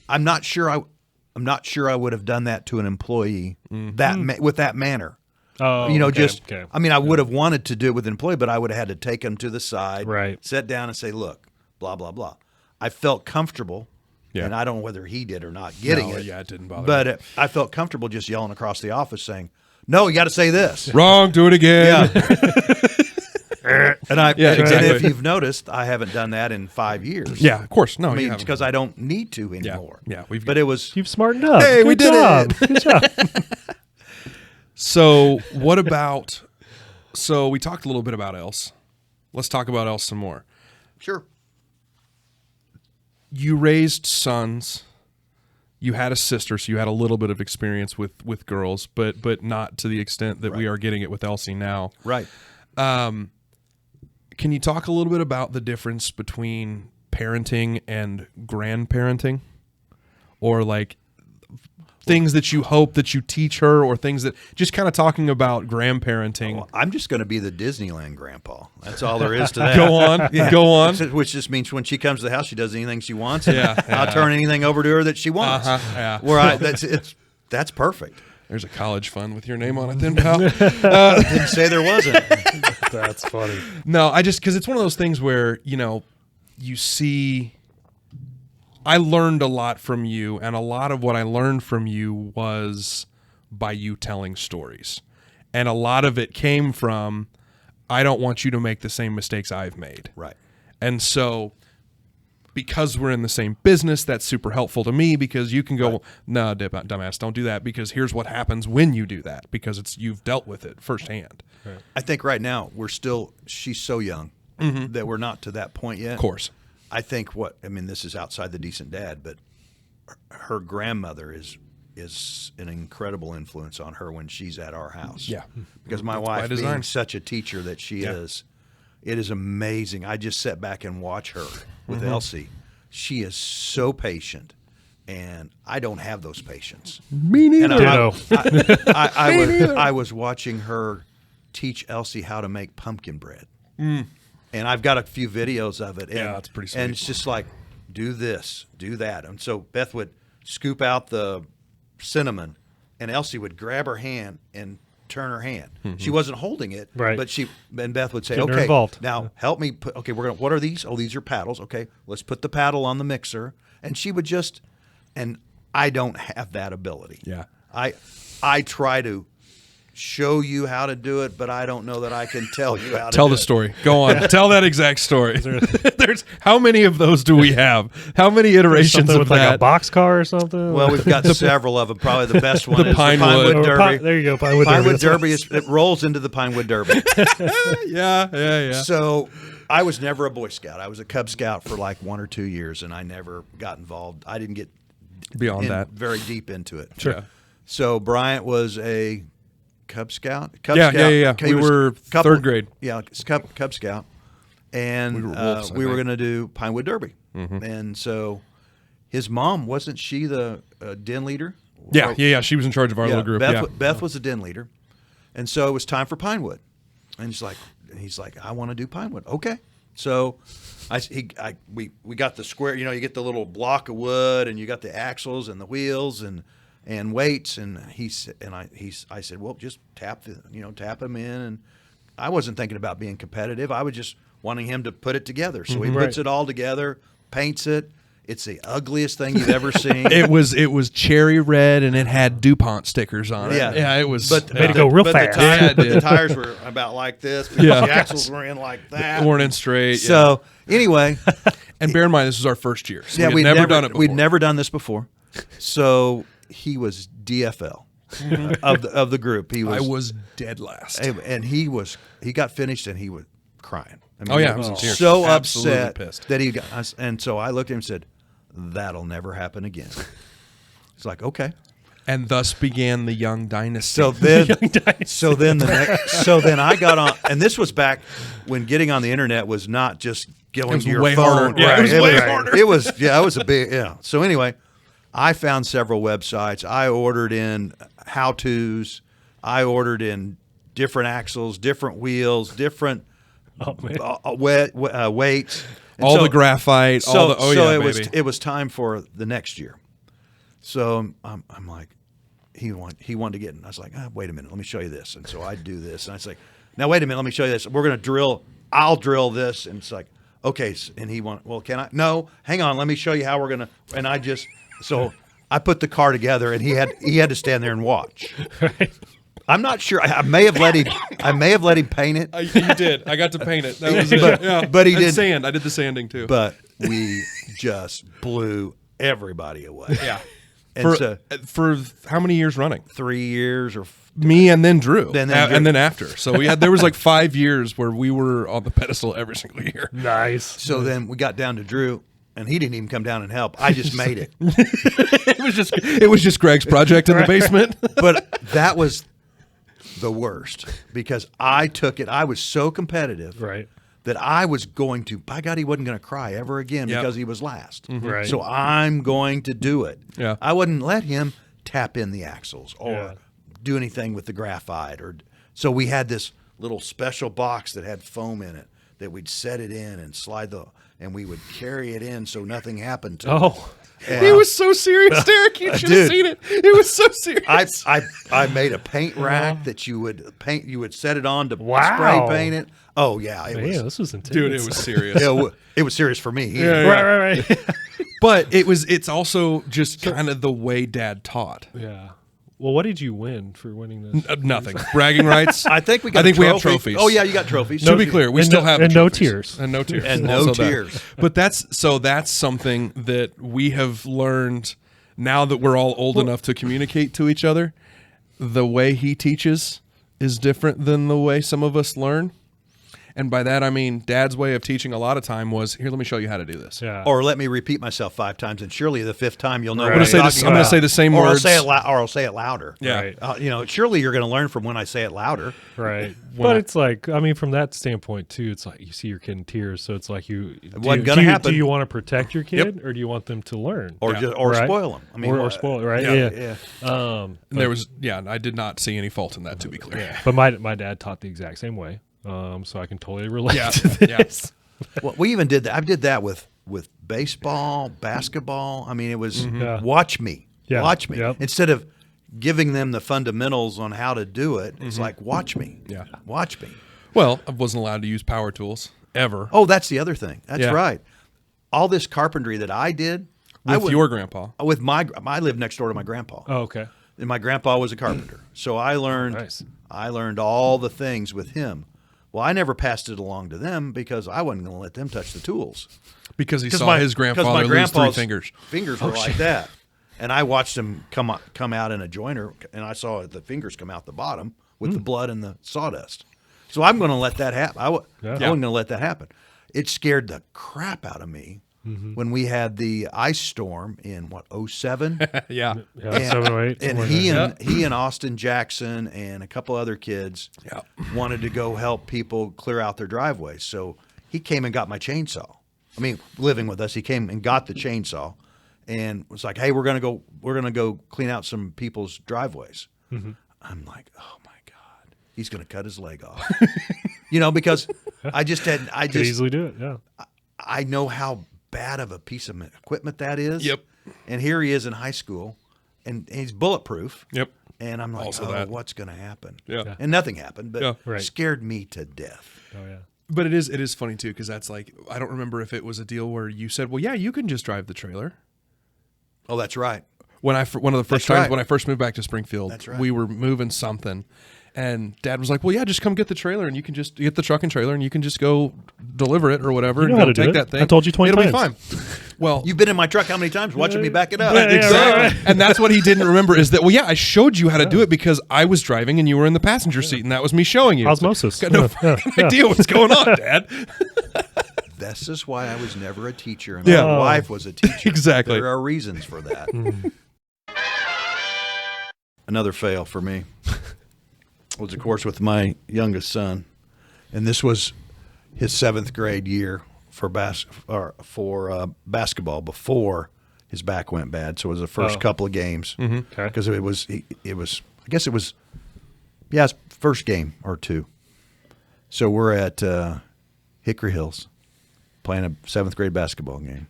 Speaker 3: I'm not sure I would have done that to an employee with that manner.
Speaker 2: Oh,
Speaker 3: okay. I mean, I would have wanted to do it with an employee, but I would have had to take him to the side, sit down and say, look, blah, blah, blah. I felt comfortable, and I don't know whether he did or not getting it.
Speaker 1: Yeah, it didn't bother me.
Speaker 3: But I felt comfortable just yelling across the office saying, no, you got to say this.
Speaker 1: Wrong, do it again.
Speaker 3: Yeah. And
Speaker 1: exactly.
Speaker 3: And if you've noticed, I haven't done that in 5 years.
Speaker 1: Yeah, of course. No,
Speaker 3: I mean, because I don't need to anymore.
Speaker 1: Yeah,
Speaker 3: but it was.
Speaker 2: You've smartened up.
Speaker 3: Hey, we did it.
Speaker 2: Good job.
Speaker 1: So what about? So we talked a little bit about Else. Let's talk about Else some more.
Speaker 3: Sure.
Speaker 1: You raised sons. You had a sister, so you had a little bit of experience with girls, but not to the extent that we are getting it with Elsie now.
Speaker 3: Right.
Speaker 1: Can you talk a little bit about the difference between parenting and grandparenting, or like things that you hope that you teach her, or things that just kind of talking about grandparenting?
Speaker 3: Well, I'm just going to be the Disneyland grandpa. That's all there is to that.
Speaker 1: Go on.
Speaker 3: Yeah.
Speaker 1: Go on.
Speaker 3: Which just means when she comes to the house, she does anything she wants. And I'll turn anything over to her that she wants.
Speaker 1: Yeah.
Speaker 3: Where that's perfect.
Speaker 1: There's a college fund with your name on it then, pal.
Speaker 3: Didn't say there wasn't.
Speaker 2: That's funny.
Speaker 1: No, because it's one of those things where, you see, I learned a lot from you, and a lot of what I learned from you was by you telling stories. And a lot of it came from, I don't want you to make the same mistakes I've made.
Speaker 3: Right.
Speaker 1: And so, because we're in the same business, that's super helpful to me, because you can go, no, dumbass, don't do that, because here's what happens when you do that, because you've dealt with it firsthand.
Speaker 2: Right.
Speaker 3: I think right now she's so young that we're not to that point yet.
Speaker 1: Of course.
Speaker 3: I think this is outside the decent dad, but her grandmother is an incredible influence on her when she's at our house.
Speaker 1: Yeah.
Speaker 3: Because my wife, being such a teacher that she is, it is amazing. I just sat back and watch her with Elsie. She is so patient, and I don't have those patience.
Speaker 1: Me neither.
Speaker 3: I was watching her teach Elsie how to make pumpkin bread. And I've got a few videos of it. And,
Speaker 1: that's pretty sweet.
Speaker 3: And it's just like, do this, do that. And so Beth would scoop out the cinnamon, and Elsie would grab her hand and turn her hand. She wasn't holding it,
Speaker 2: right?
Speaker 3: But Beth would say,
Speaker 2: Getting her
Speaker 3: "Okay,
Speaker 2: involved.
Speaker 3: now help me put. Okay, what are these? Oh, these are paddles. Okay, let's put the paddle on the mixer." And she would just, and I don't have that ability.
Speaker 1: Yeah,
Speaker 3: I try to show you how to do it, but I don't know that I can tell you how to
Speaker 1: tell
Speaker 3: do
Speaker 1: the story. Go on. Tell that exact story. There's how many of those do we have? How many iterations of
Speaker 2: with
Speaker 1: that?
Speaker 2: Like a boxcar or something?
Speaker 3: Well, we've got several of them. Probably the best one is
Speaker 1: Pinewood.
Speaker 3: the Pinewood Derby.
Speaker 2: There you go, Pinewood
Speaker 3: Derby. It rolls into the Pinewood Derby.
Speaker 1: Yeah.
Speaker 3: So I was never a Boy Scout. I was a Cub Scout for like 1 or 2 years, and I never got involved. I didn't get
Speaker 1: beyond that
Speaker 3: very deep into it.
Speaker 1: Sure. Yeah.
Speaker 3: So Bryant was a Cub Scout.
Speaker 1: Yeah. We were third grade.
Speaker 3: Yeah, Cub Scout, and we were going to do Pinewood Derby, and so his mom, wasn't she the den leader?
Speaker 1: Yeah. She was in charge of our little group.
Speaker 3: Beth was the den leader, and so it was time for Pinewood, and he's like, I want to do Pinewood. Okay, so we got the square. You get the little block of wood, and you got the axles and the wheels and weights, and I said, well, just tap him in, and I wasn't thinking about being competitive. I was just wanting him to put it together. So he puts it all together, paints it. It's the ugliest thing you've ever seen.
Speaker 1: It was cherry red, and it had DuPont stickers on it.
Speaker 3: Yeah,
Speaker 1: it was.
Speaker 2: But made it go real fast.
Speaker 3: The tires were about like this. Because the axles were in like that.
Speaker 1: They weren't in straight.
Speaker 3: So anyway,
Speaker 1: and bear in mind, this was our first year. So
Speaker 3: we'd
Speaker 1: never done it before.
Speaker 3: We'd never done this before. So he was DFL of the group.
Speaker 1: I was dead last,
Speaker 3: and he got finished, and he was crying. I
Speaker 1: mean,
Speaker 3: he was
Speaker 1: tears.
Speaker 3: so
Speaker 1: Absolutely
Speaker 3: upset
Speaker 1: pissed.
Speaker 3: that he got. And so I looked at him and said, "That'll never happen again." It's like, okay.
Speaker 1: And thus began the Young Dynasty.
Speaker 3: So then I got on, and this was back when getting on the internet was not just going to your
Speaker 1: way
Speaker 3: phone.
Speaker 1: harder. Yeah, it was way harder.
Speaker 3: It was a big So anyway, I found several websites. I ordered in how-tos. I ordered in different axles, different wheels, different weights. And
Speaker 1: all the graphite.
Speaker 3: It was time for the next year. So I'm like, he wanted to get in. I was like, wait a minute, let me show you this. And so I do this, and I was like, now wait a minute, let me show you this. We're going to drill. I'll drill this, and it's like, okay. And he went, well, can I? No, hang on, let me show you how we're going to. And so I put the car together, and he had to stand there and watch.
Speaker 2: Right.
Speaker 3: I'm not sure. I may have let him paint it.
Speaker 1: You did. I got to paint it. That was it. Yeah.
Speaker 3: But he
Speaker 1: and
Speaker 3: did
Speaker 1: sand. I did the sanding too.
Speaker 3: But we just blew everybody away.
Speaker 1: Yeah.
Speaker 3: And
Speaker 1: for how many years running?
Speaker 3: 3 years or
Speaker 1: me and then Drew.
Speaker 3: And
Speaker 1: then after. So there was like 5 years where we were on the pedestal every single year.
Speaker 2: Nice.
Speaker 3: So then we got down to Drew, and he didn't even come down and help. I just made it.
Speaker 1: It was just Greg's project in the basement.
Speaker 3: But that was the worst because I took it. I was so competitive.
Speaker 2: Right.
Speaker 3: That I was going to, by God, he wasn't going to cry ever again because he was last.
Speaker 2: Mm-hmm. Right.
Speaker 3: So I'm going to do it.
Speaker 1: Yeah.
Speaker 3: I wouldn't let him tap in the axles or do anything with the graphite. So we had this little special box that had foam in it that we'd set it in and and we would carry it in so nothing happened to it.
Speaker 1: He was so serious, Derek. You should have seen it. It was so serious.
Speaker 3: I made a paint rack that you would paint. You would set it on to spray paint it. Oh yeah,
Speaker 2: this was intense,
Speaker 1: dude. It was serious.
Speaker 3: It was serious for me.
Speaker 2: Right.
Speaker 1: But it's also just kind of the way Dad taught.
Speaker 2: Yeah. Well, what did you win for winning this?
Speaker 1: Nothing. Bragging rights.
Speaker 3: I think we have trophies. Oh yeah, you got trophies.
Speaker 1: To be clear, we still have
Speaker 2: no tears.
Speaker 1: And no tears.
Speaker 3: And no tears.
Speaker 1: But that's something that we have learned now that we're all old enough to communicate to each other. The way he teaches is different than the way some of us learn. And by that, I mean, Dad's way of teaching a lot of time was, here, let me show you how to do this.
Speaker 2: Yeah.
Speaker 3: Or let me repeat myself 5 times, and surely the 5th time you'll know what
Speaker 1: I'm going to say the same words.
Speaker 3: I'll say it louder.
Speaker 1: Yeah.
Speaker 2: Right.
Speaker 3: Surely you're going to learn from when I say it louder.
Speaker 2: Right. But it's like, I mean, from that standpoint, too, it's like you see your kid in tears. So it's like it
Speaker 3: wasn't going to happen.
Speaker 2: Do you want to protect your kid or do you want them to learn?
Speaker 3: Or spoil them. I mean,
Speaker 2: or spoil it, right?
Speaker 3: Yeah.
Speaker 1: There was, I did not see any fault in that, to be clear.
Speaker 2: Yeah. But my dad taught the exact same way. So I can totally relate to this.
Speaker 3: Well, we even did that. I did that with baseball, basketball. I mean, it was watch me.
Speaker 2: Yeah.
Speaker 3: Watch me.
Speaker 2: Yep.
Speaker 3: Instead of giving them the fundamentals on how to do it, it's like, watch me.
Speaker 1: Yeah.
Speaker 3: Watch me.
Speaker 1: Well, I wasn't allowed to use power tools ever.
Speaker 3: Oh, that's the other thing. That's right. All this carpentry that I did.
Speaker 1: With your grandpa.
Speaker 3: I lived next door to my grandpa.
Speaker 2: Oh, okay.
Speaker 3: And my grandpa was a carpenter. So I learned all the things with him. Well, I never passed it along to them because I wasn't going to let them touch the tools.
Speaker 1: Because he saw his grandfather lose 3 fingers.
Speaker 3: Fingers were like that. And I watched him come out in a joiner, and I saw the fingers come out the bottom with the blood and the sawdust. So I'm going to let that happen. I wasn't going to let that happen. It scared the crap out of me when we had the ice storm in, 2007?
Speaker 1: Yeah.
Speaker 2: 7 or 8.
Speaker 3: And he and Austin Jackson and a couple other kids wanted to go help people clear out their driveways. So he came and got my chainsaw. I mean, living with us, he came and got the chainsaw and was like, "Hey, we're gonna go clean out some people's driveways." I'm like, "Oh my God, he's gonna cut his leg off," because I
Speaker 2: could easily do it. Yeah,
Speaker 3: I know how bad of a piece of equipment that is.
Speaker 1: Yep.
Speaker 3: And here he is in high school, and he's bulletproof.
Speaker 1: Yep.
Speaker 3: And I'm like, what's going to happen?
Speaker 1: Yeah.
Speaker 3: And nothing happened, but
Speaker 2: Right.
Speaker 3: scared me to death.
Speaker 2: Oh yeah.
Speaker 1: But it is funny too, because that's like, I don't remember if it was a deal where you said, well, yeah, you can just drive the trailer.
Speaker 3: Oh, that's right.
Speaker 1: One of the first times when I first moved back to Springfield,
Speaker 3: That's right.
Speaker 1: we were moving something, and Dad was like, well, yeah, just come get the trailer, and you can just get the truck and trailer, and you can just go deliver it or whatever,
Speaker 2: You know
Speaker 1: and
Speaker 2: how
Speaker 1: go
Speaker 2: to do
Speaker 1: take
Speaker 2: it.
Speaker 1: that thing.
Speaker 2: I told you 20
Speaker 1: It'll
Speaker 2: times.
Speaker 1: be fine. Well,
Speaker 3: You've been in my truck how many times watching me back it up?
Speaker 2: Yeah,
Speaker 1: exactly. And that's what he didn't remember is that, well, yeah, I showed you how to do it because I was driving and you were in the passenger seat, and that was me showing you.
Speaker 2: Osmosis.
Speaker 1: Got no idea what's going on, Dad.
Speaker 3: This is why I was never a teacher, and my wife was a teacher.
Speaker 1: Exactly.
Speaker 3: There are reasons for that. Another fail for me was, of course, with my youngest son, and this was his 7th grade year for basketball before his back went bad. So it was the first couple of games because it was I guess it was his first game or two. So we're at Hickory Hills playing a 7th grade basketball game.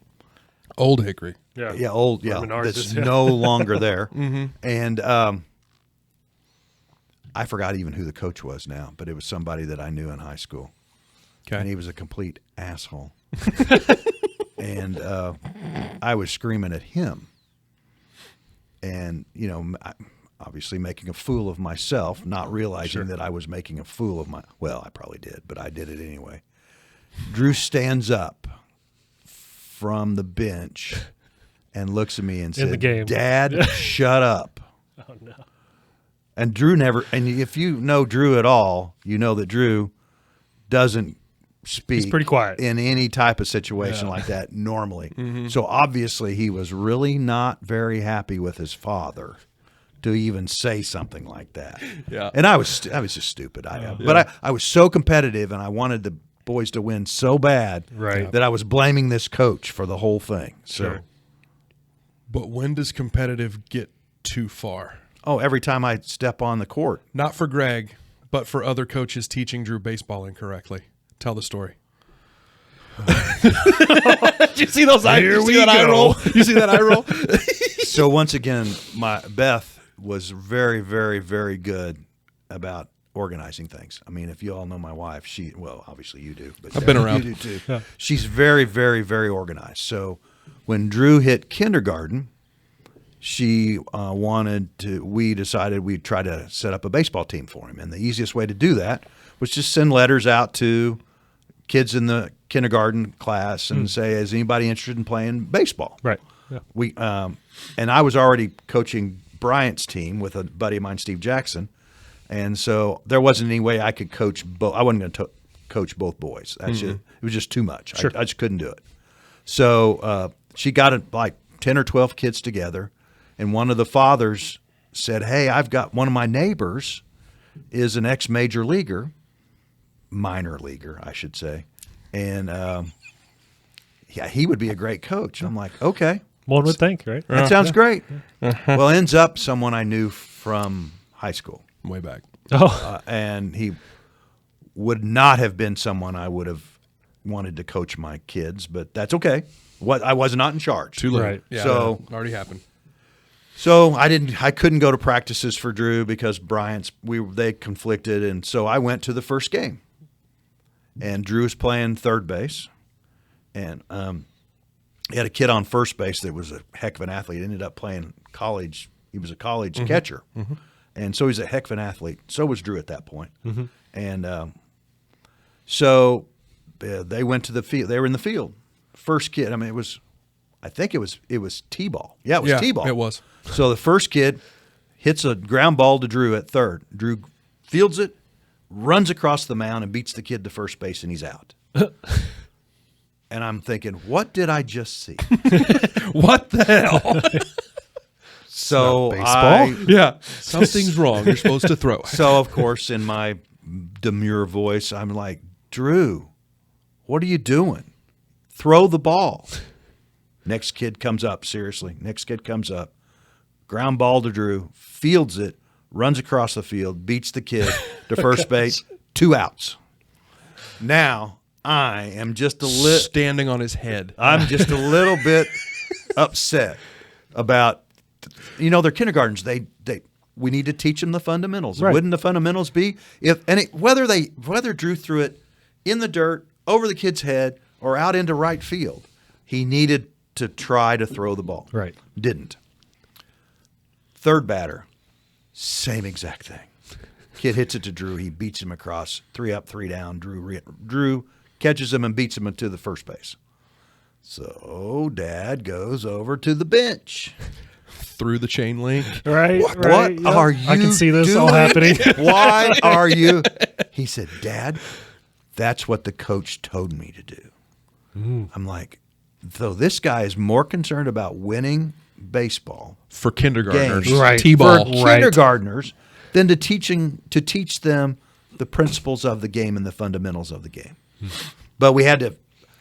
Speaker 1: Old Hickory.
Speaker 3: Yeah, old. Yeah,
Speaker 2: Menards
Speaker 3: that's
Speaker 2: is-
Speaker 3: no longer there. And I forgot even who the coach was now, but it was somebody that I knew in high school.
Speaker 1: Okay.
Speaker 3: And he was a complete asshole. And I was screaming at him. And, obviously making a fool of myself, not realizing that I was making a fool of well, I probably did, but I did it anyway. Drew stands up from the bench and looks at me and said, "Dad, shut up." Oh, no. And Drew never, and if you know Drew at all, you know that Drew doesn't speak.
Speaker 2: He's pretty quiet
Speaker 3: in any type of situation like that normally. So obviously he was really not very happy with his father to even say something like that. Yeah. And I was just stupid. But I was so competitive, and I wanted the boys to win so bad that I was blaming this coach for the whole thing. So,
Speaker 1: but when does competitive get too far?
Speaker 3: Oh, every time I step on the court.
Speaker 1: Not for Greg, but for other coaches teaching Drew baseball incorrectly. Tell the story. Did you see those eyes?
Speaker 2: Here we go.
Speaker 1: You see that eye roll?
Speaker 3: So once again, Beth was very, very, very good about organizing things. I mean, if you all know my wife, obviously you do. But
Speaker 1: I've been around.
Speaker 3: You do too. Yeah. She's very, very, very organized. So when Drew hit kindergarten, she we decided we'd try to set up a baseball team for him. And the easiest way to do that was just send letters out to kids in the kindergarten class and say, is anybody interested in playing baseball?
Speaker 2: Right. Yeah.
Speaker 3: And I was already coaching Bryant's team with a buddy of mine, Steve Jackson. And so there wasn't any way I could coach both. I wasn't going to coach both boys. It was just too much.
Speaker 2: Sure.
Speaker 3: I just couldn't do it. So she got like 10 or 12 kids together. And one of the fathers said, hey, I've got one of my neighbors is an ex-major leaguer, minor leaguer, I should say. And, he would be a great coach. I'm like, okay.
Speaker 2: One would think, right?
Speaker 3: That sounds great. Well, ends up someone I knew from high school.
Speaker 1: Way back.
Speaker 3: And he would not have been someone I would have wanted to coach my kids, but that's okay. I was not in charge.
Speaker 1: Too late.
Speaker 2: Right.
Speaker 1: Yeah,
Speaker 3: so
Speaker 1: already happened.
Speaker 3: So I couldn't go to practices for Drew because they conflicted, and so I went to the first game. And Drew was playing third base, and he had a kid on first base that was a heck of an athlete. He ended up playing college. He was a college catcher, and so he's a heck of an athlete. So was Drew at that point. And so they went to the field. They were in the field. First kid. I mean, I think it was T-ball. Yeah, it was T-ball.
Speaker 1: It was.
Speaker 3: So the first kid hits a ground ball to Drew at third. Drew fields it, runs across the mound, and beats the kid to first base, and he's out. And I'm thinking, what did I just see?
Speaker 1: What the hell?
Speaker 3: So
Speaker 1: baseball? Something's wrong. You're supposed to throw.
Speaker 3: So, of course, in my demure voice, I'm like, Drew, what are you doing? Throw the ball. Next kid comes up, seriously. Next kid comes up. Ground ball to Drew, fields it, runs across the field, beats the kid to first base, 2 outs. Now, I am just
Speaker 1: standing on his head.
Speaker 3: I'm just a little bit upset about, they're kindergartens. We need to teach them the fundamentals. Right. Wouldn't the fundamentals be whether Drew threw it in the dirt, over the kid's head, or out into right field, he needed to try to throw the ball.
Speaker 2: Right.
Speaker 3: Didn't. Third batter, same exact thing. Kid hits it to Drew. He beats him across, 3 up, 3 down. Drew catches him and beats him to the first base. So Dad goes over to the bench.
Speaker 1: Through the chain link.
Speaker 2: Right.
Speaker 3: What are you
Speaker 2: I can see this
Speaker 3: doing?
Speaker 2: all happening.
Speaker 3: Why are you? He said, Dad, that's what the coach told me to do. I'm like, so this guy is more concerned about winning baseball
Speaker 1: for kindergartners,
Speaker 2: right?
Speaker 1: T-ball,
Speaker 3: for kindergartners, than to teach them the principles of the game and the fundamentals of the game. But we had to,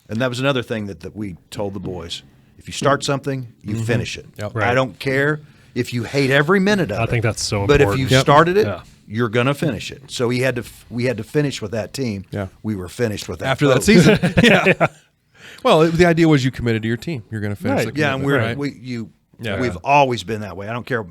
Speaker 3: and that was another thing that we told the boys: if you start something, you finish it.
Speaker 1: Yep.
Speaker 2: Right.
Speaker 3: I don't care if you hate every minute of it.
Speaker 2: I think that's so
Speaker 3: But
Speaker 2: important.
Speaker 3: if you started it, you're going to finish it. So we had to finish with that team.
Speaker 1: Yeah.
Speaker 3: We were finished with that
Speaker 1: after that season. Yeah. Well, the idea was you committed to your team. You're going to finish.
Speaker 2: Right.
Speaker 3: Yeah, and we've always been that way. I don't care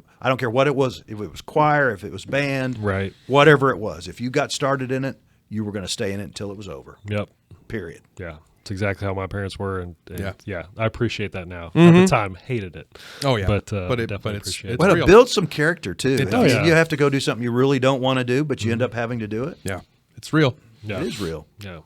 Speaker 3: what it was. If it was choir, if it was band,
Speaker 2: right,
Speaker 3: whatever it was. If you got started in it, you were going to stay in it until it was over.
Speaker 2: Yep.
Speaker 3: Period.
Speaker 2: Yeah. It's exactly how my parents were, and
Speaker 1: yeah,
Speaker 2: I appreciate that now. At the time, hated it.
Speaker 1: Oh yeah,
Speaker 2: but
Speaker 1: definitely appreciate it.
Speaker 3: Well, it builds some character too.
Speaker 1: You
Speaker 3: have to go do something you really don't want to do, but you end up having to do it.
Speaker 1: Yeah, it's real.
Speaker 2: Yeah.
Speaker 3: It is real.
Speaker 2: Yeah.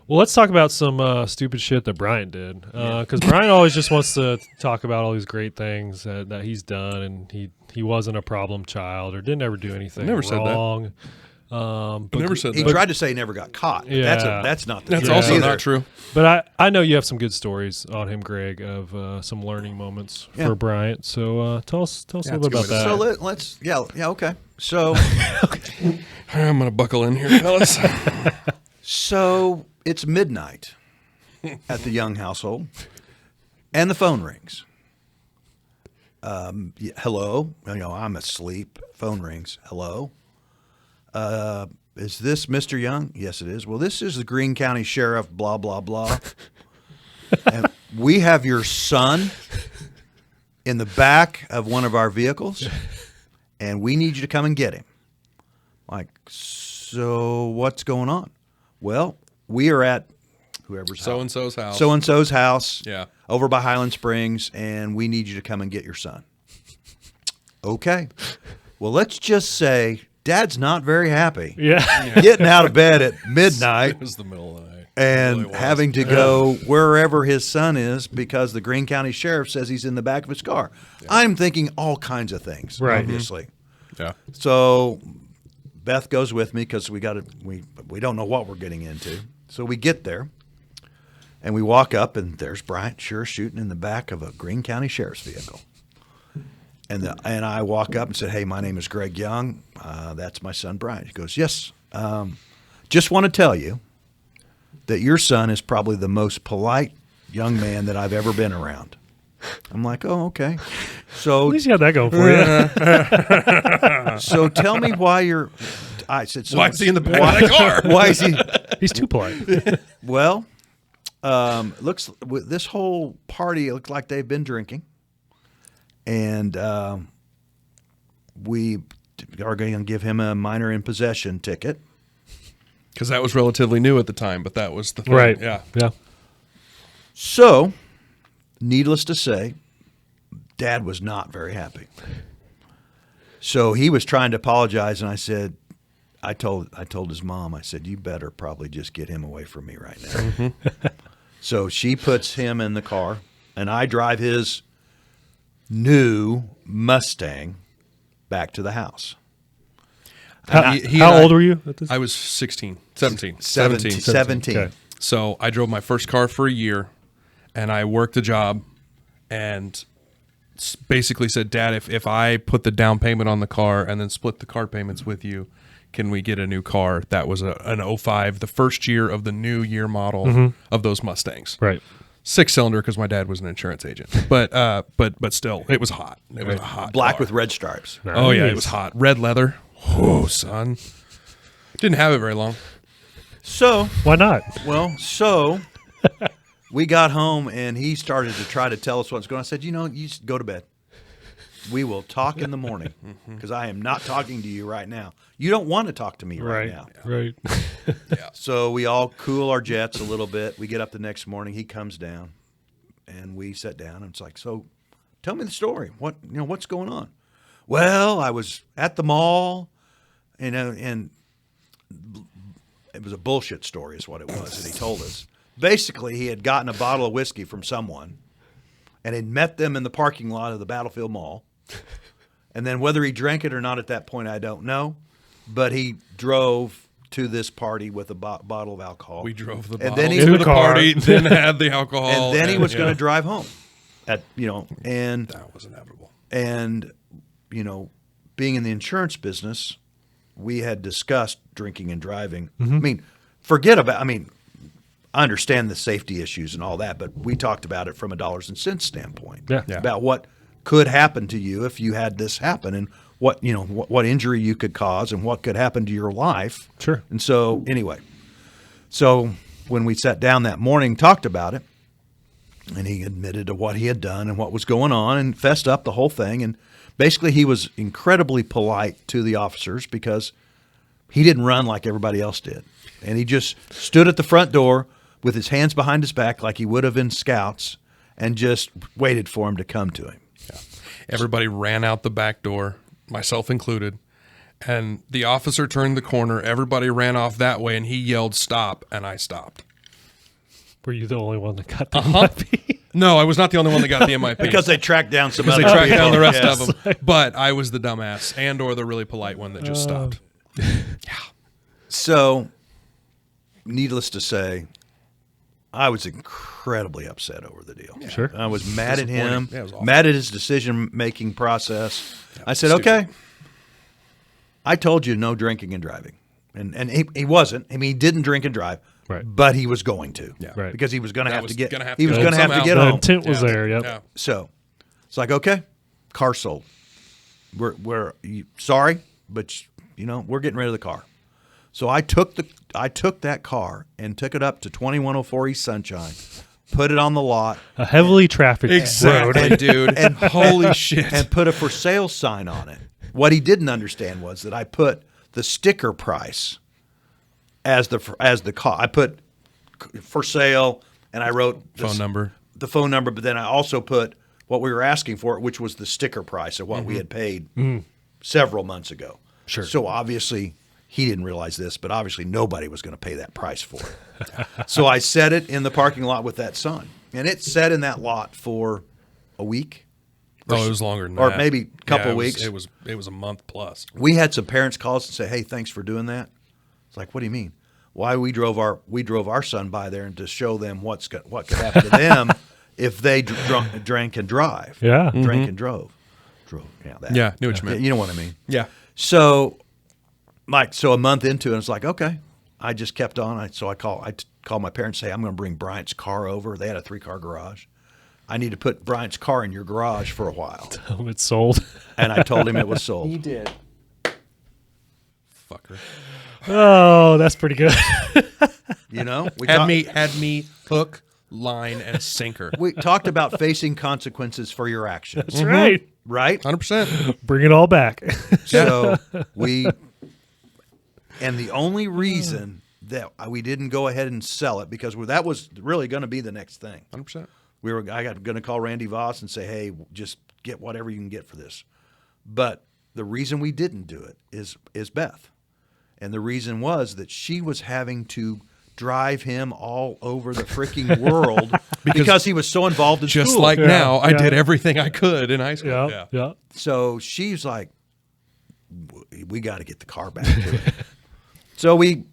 Speaker 2: Well, let's talk about some stupid shit that Bryant did, because Bryant always just wants to talk about all these great things that he's done, and he wasn't a problem child or didn't ever do anything
Speaker 1: never
Speaker 2: wrong.
Speaker 1: Said that. Never said
Speaker 3: he
Speaker 1: that.
Speaker 3: tried to say he never got caught. But that's not the
Speaker 1: That's
Speaker 3: truth
Speaker 1: also
Speaker 3: either.
Speaker 1: not true.
Speaker 2: But I know you have some good stories on him, Greg, of some learning moments for Bryant. So tell us a little bit about that.
Speaker 3: So let's okay. So
Speaker 1: I'm gonna buckle in here, fellas.
Speaker 3: So it's midnight at the Young household, and the phone rings. Hello, I'm asleep. Phone rings. Hello. Is this Mr. Young? Yes, it is. Well, this is the Greene County Sheriff, blah, blah, blah. And we have your son in the back of one of our vehicles, and we need you to come and get him. Like, so what's going on? Well, we are at whoever's
Speaker 1: So-and-so's house.
Speaker 3: So-and-so's house.
Speaker 1: Yeah.
Speaker 3: Over by Highland Springs, and we need you to come and get your son. Okay. Well, let's just say Dad's not very happy.
Speaker 2: Yeah.
Speaker 3: Getting out of bed at midnight.
Speaker 1: It was the middle of the night.
Speaker 3: And
Speaker 1: Really
Speaker 3: having to go wherever his son is because the Greene County Sheriff says he's in the back of his car. Yeah. I'm thinking all kinds of things, obviously.
Speaker 1: Yeah.
Speaker 3: So Beth goes with me because we don't know what we're getting into. So we get there, and we walk up, and there's Bryant sure shooting in the back of a Greene County Sheriff's vehicle. And I walk up and said, "Hey, my name is Greg Young. That's my son, Bryant." He goes, "Yes. Just want to tell you that your son is probably the most polite young man that I've ever been around." I'm like, "Oh, okay." So
Speaker 2: at least you had that going for you.
Speaker 3: So tell me why you're. I said, so
Speaker 1: why is he in the back of the car?
Speaker 3: Why is he?
Speaker 2: He's too polite.
Speaker 3: Well, this whole party looked like they've been drinking. And we are going to give him a minor in possession ticket.
Speaker 1: Because that was relatively new at the time, but that was the thing.
Speaker 2: Right.
Speaker 1: Yeah.
Speaker 3: So, needless to say, Dad was not very happy. So he was trying to apologize, and I told his mom, I said, "You better probably just get him away from me right now." Mm-hmm. So she puts him in the car, and I drive his new Mustang back to the house.
Speaker 2: How old were you at this?
Speaker 1: I was 17.
Speaker 3: 17.
Speaker 2: Okay.
Speaker 1: So I drove my first car for a year, and I worked a job and basically said, "Dad, if I put the down payment on the car and then split the car payments with you, can we get a new car?" That was an 05, the first year of the new year model of those Mustangs.
Speaker 2: Right.
Speaker 1: 6-cylinder because my dad was an insurance agent, but still, it was hot. It was a hot
Speaker 3: black
Speaker 1: car.
Speaker 3: with red stripes.
Speaker 2: Nice.
Speaker 1: Oh yeah, it was hot. Red leather. Oh, son, didn't have it very long.
Speaker 3: So
Speaker 2: why not?
Speaker 3: Well, we got home, and he started to try to tell us what's going on. I said, "You just go to bed. We will talk in the morning because I am not talking to you right now. You don't want to talk to me right now."
Speaker 2: Right.
Speaker 1: Yeah.
Speaker 3: So we all cool our jets a little bit. We get up the next morning. He comes down, and we sit down. And it's like, "So, tell me the story. What's going on?" "Well, I was at the mall, and it was a bullshit story, is what it was that he told us. Basically, he had gotten a bottle of whiskey from someone, and had met them in the parking lot of the Battlefield Mall. And then whether he drank it or not at that point, I don't know. But he drove to this party with a bottle of alcohol.
Speaker 1: We drove the
Speaker 3: and
Speaker 1: bottle
Speaker 3: then
Speaker 1: to the party, then had the alcohol,
Speaker 3: and then he was going to drive home. And
Speaker 1: that was inevitable.
Speaker 3: And being in the insurance business, we had discussed drinking and driving.
Speaker 2: Mm-hmm.
Speaker 3: I mean, forget about. I mean, I understand the safety issues and all that, but we talked about it from a dollars and cents standpoint.
Speaker 2: Yeah.
Speaker 3: About what could happen to you if you had this happen, and what injury you could cause, and what could happen to your life.
Speaker 2: Sure.
Speaker 3: And so anyway, when we sat down that morning, talked about it, and he admitted to what he had done and what was going on, and fessed up the whole thing. And basically, he was incredibly polite to the officers because he didn't run like everybody else did, and he just stood at the front door, with his hands behind his back like he would have in Scouts, and just waited for him to come to him.
Speaker 1: Yeah. Everybody ran out the back door, myself included, and the officer turned the corner. Everybody ran off that way, and he yelled, "Stop," and I stopped.
Speaker 2: Were you the only one that got the MIP?
Speaker 1: No, I was not the only one that got the MIP.
Speaker 3: Because they tracked down some other
Speaker 1: Because they tracked down the rest
Speaker 3: yes.
Speaker 1: of them. But I was the dumbass and or the really polite one that just stopped. Yeah.
Speaker 3: So, needless to say, I was incredibly upset over the deal.
Speaker 2: Yeah. Sure.
Speaker 3: I was mad at him,
Speaker 1: Yeah, it was awful.
Speaker 3: mad at his decision-making process.
Speaker 1: Yeah,
Speaker 3: I said,
Speaker 1: stupid.
Speaker 3: okay, I told you no drinking and driving. And he wasn't. I mean, he didn't drink and drive,
Speaker 2: Right.
Speaker 3: but he was going to.
Speaker 1: Yeah.
Speaker 2: Right.
Speaker 3: Because he was going to have to get
Speaker 1: he was
Speaker 3: going to have to get
Speaker 2: The
Speaker 3: home.
Speaker 2: intent was there, yep.
Speaker 1: Yeah.
Speaker 3: So, it's like, okay, car sold. We're sorry, but we're getting rid of the car. So I took that car and took it up to 2104 East Sunshine, put it on the lot,
Speaker 2: A heavily trafficked
Speaker 1: Exactly,
Speaker 2: road.
Speaker 1: dude. And holy shit.
Speaker 3: and put a for sale sign on it. What he didn't understand was that I put the sticker price as the car. I put for sale, and I wrote the phone number, but then I also put what we were asking for, which was the sticker price of what we had paid several months ago.
Speaker 2: Sure.
Speaker 3: So obviously he didn't realize this, but obviously nobody was going to pay that price for it. So I set it in the parking lot with that sign, and it sat in that lot for a week.
Speaker 1: Oh, it was longer than
Speaker 3: or
Speaker 1: that.
Speaker 3: maybe a couple
Speaker 1: it was-
Speaker 3: weeks.
Speaker 1: It was a month plus.
Speaker 3: We had some parents call us and say, "Hey, thanks for doing that." It's like, what do you mean? Why we drove our son by there and to show them what could happen to them if they drank and drive.
Speaker 2: Yeah.
Speaker 3: Drank and drove. Yeah, that.
Speaker 1: Yeah, knew what you meant.
Speaker 3: You know what I mean?
Speaker 1: Yeah.
Speaker 3: So, so a month into it, it's like, okay. I just kept on. I called my parents and say, I'm going to bring Bryant's car over. They had a 3-car garage. I need to put Bryant's car in your garage for a while.
Speaker 2: Tell him it's sold.
Speaker 3: And I told him it was sold.
Speaker 4: He did.
Speaker 1: Fucker.
Speaker 2: Oh, that's pretty good.
Speaker 3: We
Speaker 1: Had me hook, line, and sinker.
Speaker 3: We talked about facing consequences for your actions.
Speaker 2: That's right.
Speaker 3: Right?
Speaker 1: 100%.
Speaker 2: Bring it all back.
Speaker 3: So and the only reason that we didn't go ahead and sell it, because that was really going to be the next thing.
Speaker 1: 100%.
Speaker 3: I got going to call Randy Voss and say, hey, just get whatever you can get for this. But the reason we didn't do it is Beth. And the reason was that she was having to drive him all over the freaking world because he was so involved in
Speaker 1: Just
Speaker 3: school.
Speaker 1: like
Speaker 2: Yeah,
Speaker 1: now, I
Speaker 2: yeah.
Speaker 1: did everything I could in high school.
Speaker 2: Yeah.
Speaker 3: So she's like, we got to get the car back to it. So we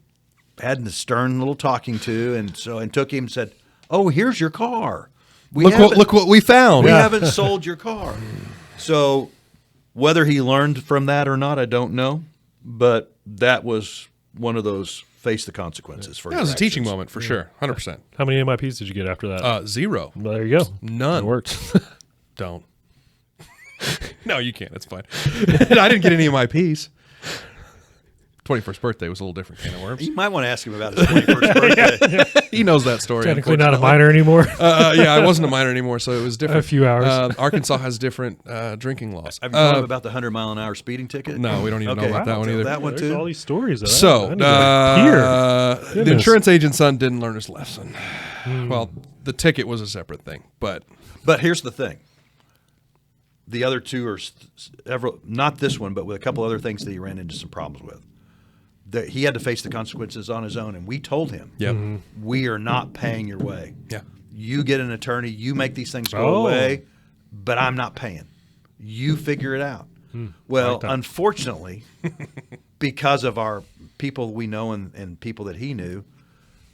Speaker 3: had a stern little talking to, and took him and said, oh, here's your car.
Speaker 1: Look what we found.
Speaker 3: We haven't sold your car. So whether he learned from that or not, I don't know. But that was one of those face the consequences for
Speaker 1: That was a
Speaker 3: your
Speaker 1: teaching
Speaker 3: actions.
Speaker 1: moment for sure. 100%.
Speaker 2: How many MIPs did you get after that?
Speaker 1: 0.
Speaker 2: Well, there you go.
Speaker 1: None.
Speaker 2: It worked.
Speaker 1: Don't. No, you can't. It's fine. I didn't get any of my piece. 21st birthday was a little different can of worms.
Speaker 3: You might want to ask him about his 21st birthday.
Speaker 1: He knows that story.
Speaker 2: Technically not a
Speaker 1: unfortunately.
Speaker 2: minor anymore.
Speaker 1: Yeah, I wasn't a minor anymore, so it was different.
Speaker 2: A few hours.
Speaker 1: Arkansas has different drinking laws.
Speaker 3: Have you told him about the 100-mile-an-hour speeding ticket?
Speaker 1: No, we don't even know about that one
Speaker 3: So
Speaker 1: either.
Speaker 3: That one
Speaker 2: There's all
Speaker 3: too.
Speaker 2: these stories. Of that.
Speaker 1: So,
Speaker 2: I need to hear.
Speaker 1: the
Speaker 2: Goodness.
Speaker 1: insurance agent's son didn't learn his lesson. Well, the ticket was a separate thing, but
Speaker 3: But here's the thing. The other two are not this one, but with a couple other things that he ran into some problems with. That he had to face the consequences on his own, and we told him,
Speaker 1: yep.
Speaker 3: we are not paying your way.
Speaker 1: Yeah.
Speaker 3: You get an attorney, you make these things go away, but I'm not paying. You figure it out. Well,
Speaker 2: like that.
Speaker 3: unfortunately, because of our people we know and people that he knew,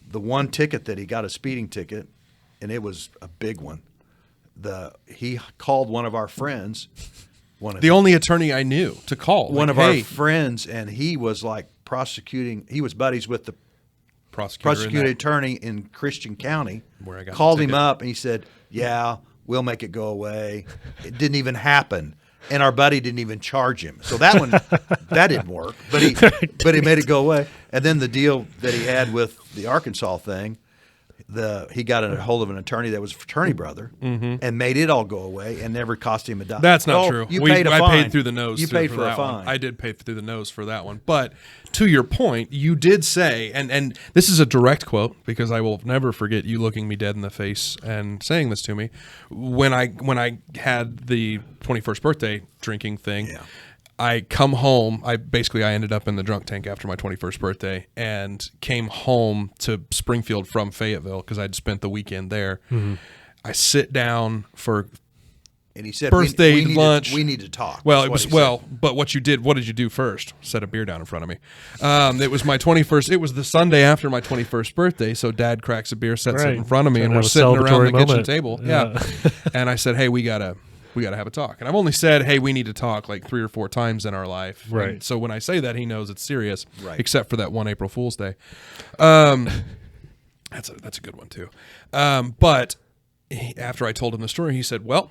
Speaker 3: the one ticket that he got, a speeding ticket, and it was a big one. He called one of our friends,
Speaker 1: The only attorney I knew to call.
Speaker 3: one
Speaker 1: like,
Speaker 3: of our
Speaker 1: hey,
Speaker 3: friends, and he was like prosecuting. He was buddies with the
Speaker 1: prosecutor in that.
Speaker 3: attorney in Christian County.
Speaker 1: Where I got the
Speaker 3: called him
Speaker 1: ticket.
Speaker 3: up and he said, "Yeah, we'll make it go away." It didn't even happen, and our buddy didn't even charge him. So that one that didn't work. But he made it go away. And then the deal that he had with the Arkansas thing, he got a hold of an attorney that was a fraternity brother and made it all go away and never cost him a dime.
Speaker 1: That's not true.
Speaker 3: You paid a fine.
Speaker 1: I paid through the nose.
Speaker 3: You paid for a
Speaker 1: that
Speaker 3: fine.
Speaker 1: One. I did pay through the nose for that one. But to your point, you did say, and this is a direct quote because I will never forget you looking me dead in the face and saying this to me when I had the 21st birthday drinking thing. Yeah. I come home. I ended up in the drunk tank after my 21st birthday and came home to Springfield from Fayetteville because I'd spent the weekend there. Mm-hmm. I sit down for
Speaker 3: and he said,
Speaker 1: birthday lunch.
Speaker 3: We need to talk.
Speaker 1: Well, but what did you do first? Set a beer down in front of me. It was my 21st. It was the Sunday after my 21st birthday. So Dad cracks a beer, sets it in front of me, and we're sitting around the kitchen table. Yeah. And I said, hey, we gotta have a talk. And I've only said, hey, we need to talk like 3 or 4 times in our life.
Speaker 2: Right.
Speaker 1: And so when I say that, he knows it's serious,
Speaker 3: right.
Speaker 1: Except for that one April Fool's Day. That's a good one too. But after I told him the story, he said, well,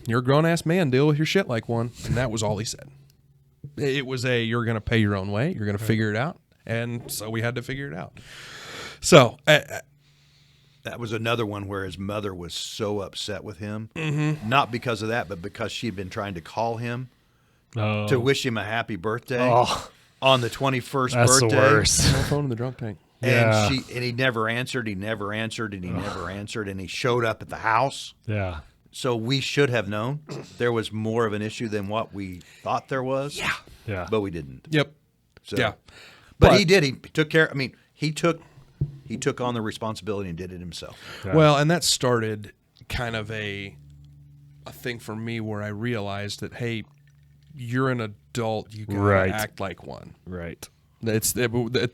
Speaker 1: you're a grown-ass man. Deal with your shit like one. And that was all he said. It was you're going to pay your own way. You're going to figure it out. And so we had to figure it out. So
Speaker 3: that was another one where his mother was so upset with him, not because of that, but because she'd been trying to call him to wish him a happy birthday on the 21st
Speaker 2: That's
Speaker 3: birthday.
Speaker 2: The worst.
Speaker 1: No phone in the drunk tank.
Speaker 3: And he never answered. He never answered, and he never answered. And he showed up at the house.
Speaker 2: Yeah.
Speaker 3: So we should have known there was more of an issue than what we thought there was.
Speaker 2: Yeah. Yeah.
Speaker 3: But we didn't.
Speaker 1: Yep.
Speaker 3: So,
Speaker 1: yeah.
Speaker 3: But he did. He took care. I mean, he took on the responsibility and did it himself.
Speaker 1: Yeah. Well, and that started kind of a thing for me where I realized that, hey, you're an adult. You gotta act like one.
Speaker 2: Right.
Speaker 1: The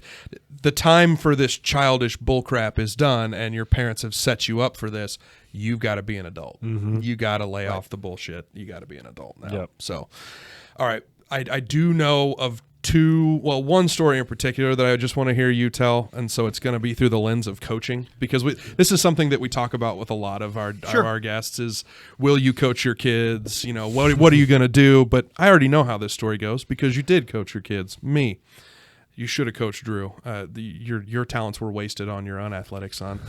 Speaker 1: time for this childish bullcrap is done, and your parents have set you up for this. You've got to be an adult. Mm-hmm. You got to lay off the bullshit. You got to be an adult now. Yep. So, all right. I do know of one story in particular that I just want to hear you tell, and so it's going to be through the lens of coaching, because this is something that we talk about with a lot of our guests is, will you coach your kids? You know, what are you going to do? But I already know how this story goes because you did coach your kids. Me. You should have coached Drew. Your talents were wasted on your unathletic son.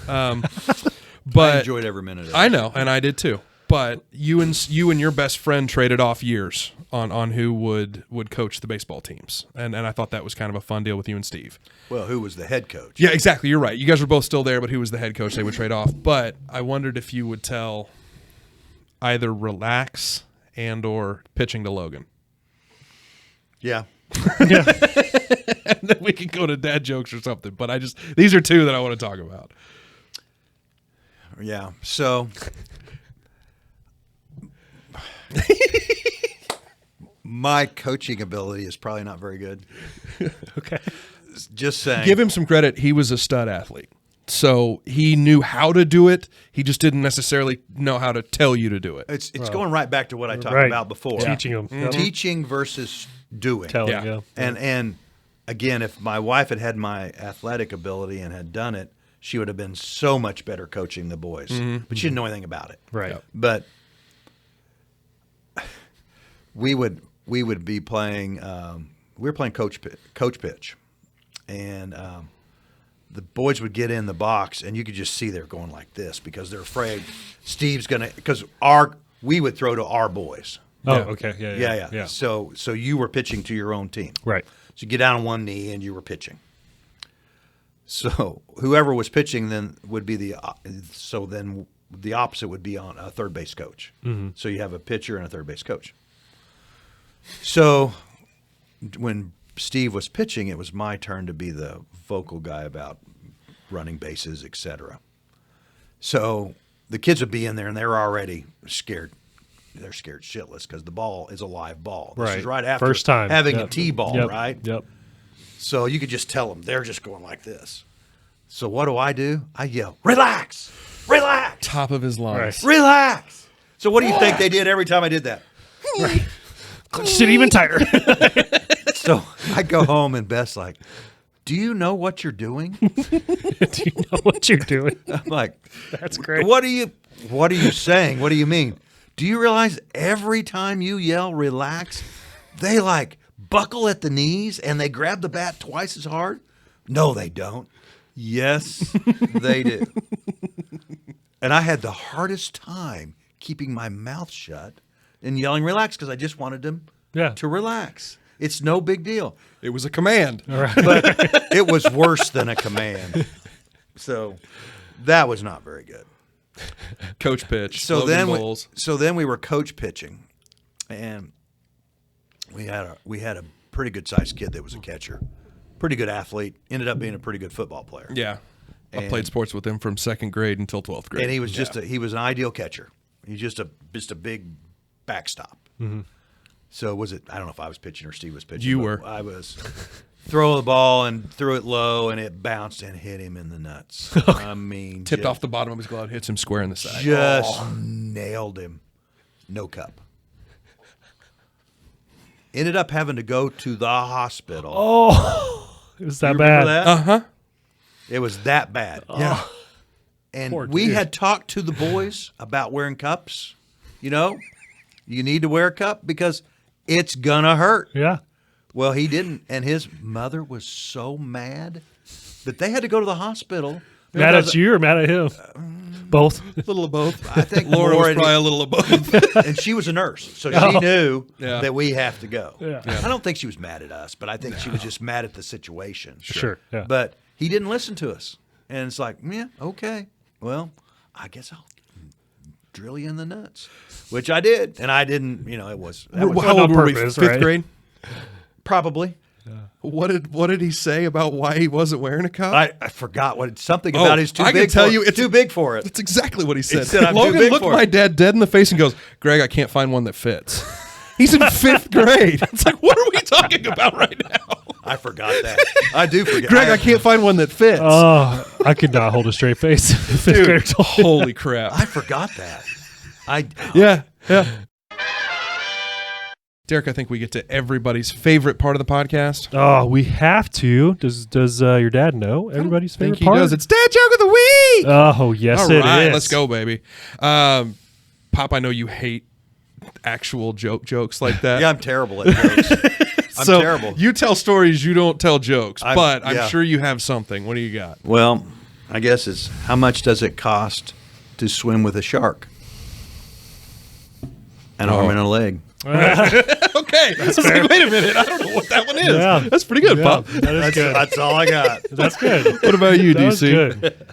Speaker 1: But
Speaker 3: I enjoyed every minute of it.
Speaker 1: I know, and I did too. But you and your best friend traded off years on who would coach the baseball teams, and I thought that was kind of a fun deal with you and Steve.
Speaker 3: Well, who was the head coach?
Speaker 1: Yeah, exactly. You're right. You guys were both still there, but who was the head coach? They would trade off. But I wondered if you would tell either relax or pitching to Logan.
Speaker 3: Yeah.
Speaker 1: Yeah. And then we can go to dad jokes or something. But these are two that I want to talk about.
Speaker 3: Yeah. So my coaching ability is probably not very good.
Speaker 2: Okay.
Speaker 3: Just saying.
Speaker 1: Give him some credit. He was a stud athlete. So he knew how to do it. He just didn't necessarily know how to tell you to do it.
Speaker 3: It's going right back to what I talked about before.
Speaker 2: Yeah. Teaching them.
Speaker 3: Mm-hmm. Teaching versus doing.
Speaker 2: Telling, yeah.
Speaker 3: And again, if my wife had my athletic ability and had done it, she would have been so much better coaching the boys. Mm-hmm. But she didn't know anything about it.
Speaker 2: Right. Yeah.
Speaker 3: But we would be playing we were playing coach pitch. And the boys would get in the box, and you could just see they're going like this because they're afraid Steve's going to – because we would throw to our boys.
Speaker 2: Oh, okay. Yeah.
Speaker 3: So you were pitching to your own team.
Speaker 2: Right.
Speaker 3: So you get down on one knee, and you were pitching. So whoever was pitching then would be the opposite would be on a third base coach. Mm-hmm. So you have a pitcher and a third base coach. So when Steve was pitching, it was my turn to be the vocal guy about running bases, etc. So the kids would be in there, and they're already scared. They're scared shitless because the ball is a live ball. This is right after
Speaker 2: first time
Speaker 3: having a T-ball, right?
Speaker 2: Yep.
Speaker 3: So you could just tell them they're just going like this. So what do? I yell, relax, relax.
Speaker 1: Top of his lungs.
Speaker 2: Right.
Speaker 3: Relax. So what do you think they did every time I did that?
Speaker 2: Right. Shit, even tighter.
Speaker 3: So I go home and Beth's like, do you know what you're doing?
Speaker 2: Do you know what you're doing?
Speaker 3: I'm like,
Speaker 2: that's great.
Speaker 3: What are you saying? What do you mean? Do you realize every time you yell relax, they like buckle at the knees and they grab the bat twice as hard? No, they don't. Yes, they do. And I had the hardest time keeping my mouth shut and yelling relax because I just wanted them to relax. It's no big deal.
Speaker 1: It was a command.
Speaker 2: All right.
Speaker 3: But it was worse than a command. So that was not very good.
Speaker 1: Coach pitch.
Speaker 3: So then we were coach pitching, and we had a pretty good sized kid that was a catcher, pretty good athlete. Ended up being a pretty good football player.
Speaker 1: Yeah, I played sports with him from 2nd grade until 12th grade,
Speaker 3: and he was he was an ideal catcher. He's just a big backstop. Mm-hmm. So was it? I don't know if I was pitching or Steve was pitching.
Speaker 1: You were.
Speaker 3: I was. Throw the ball and threw it low, and it bounced and hit him in the nuts. I mean,
Speaker 1: tipped off the bottom of his glove, hits him square in the side.
Speaker 3: Just nailed him. No cup. Ended up having to go to the hospital.
Speaker 2: Oh, it was that bad.
Speaker 3: That? It was that bad.
Speaker 1: Yeah.
Speaker 3: And we had talked to the boys about wearing cups. You know, you need to wear a cup because it's gonna hurt.
Speaker 2: Yeah.
Speaker 3: Well, he didn't, and his mother was so mad that they had to go to the hospital.
Speaker 2: Mad at you or mad at him? Both.
Speaker 1: A little of both.
Speaker 3: I think
Speaker 1: Laura was probably a little of both.
Speaker 3: And she was a nurse, so she knew that we have to go.
Speaker 2: Yeah.
Speaker 3: I don't think she was mad at us, but I think she was just mad at the situation.
Speaker 2: Sure. Yeah.
Speaker 3: But he didn't listen to us, and it's like, yeah, okay, well, I guess I'll drill you in the nuts, which I did, and I didn't. You know, it was.
Speaker 1: How old were we? 5th grade.
Speaker 3: Probably.
Speaker 1: Yeah. What did he say about why he wasn't wearing a cup?
Speaker 3: I forgot something about his too big. I can
Speaker 1: tell you,
Speaker 3: it's too big for it.
Speaker 1: That's exactly what he said.
Speaker 3: He said I'm
Speaker 1: Logan
Speaker 3: too big
Speaker 1: looked
Speaker 3: for
Speaker 1: my
Speaker 3: it.
Speaker 1: dad dead in the face and goes, "Greg, I can't find one that fits." He's in 5th grade. It's like, what are we talking about right now?
Speaker 3: I forgot that. I do forget.
Speaker 1: Greg, I can't find one that fits.
Speaker 2: Oh, I could not hold a straight face.
Speaker 1: Dude, holy crap!
Speaker 3: I forgot that.
Speaker 1: Yeah. Derek, I think we get to everybody's favorite part of the podcast.
Speaker 2: Oh, we have to. Does your dad know everybody's favorite part?
Speaker 1: He does. It's Dad Joke of the Week.
Speaker 2: Oh, yes,
Speaker 1: All
Speaker 2: it
Speaker 1: right,
Speaker 2: is.
Speaker 1: let's go, baby. Pop, I know you hate actual jokes like that.
Speaker 3: Yeah, I'm terrible at jokes. I'm terrible.
Speaker 1: You tell stories, you don't tell jokes, but I'm sure you have something. What do you got?
Speaker 3: Well, I guess it's how much does it cost to swim with a shark? An arm and a leg.
Speaker 1: Okay. I was like, wait a minute. I don't know what that one is. Yeah. That's pretty good, Pop.
Speaker 2: That is good.
Speaker 3: That's all I got.
Speaker 2: That's good.
Speaker 1: What about you,
Speaker 2: that
Speaker 1: DC?
Speaker 2: Good.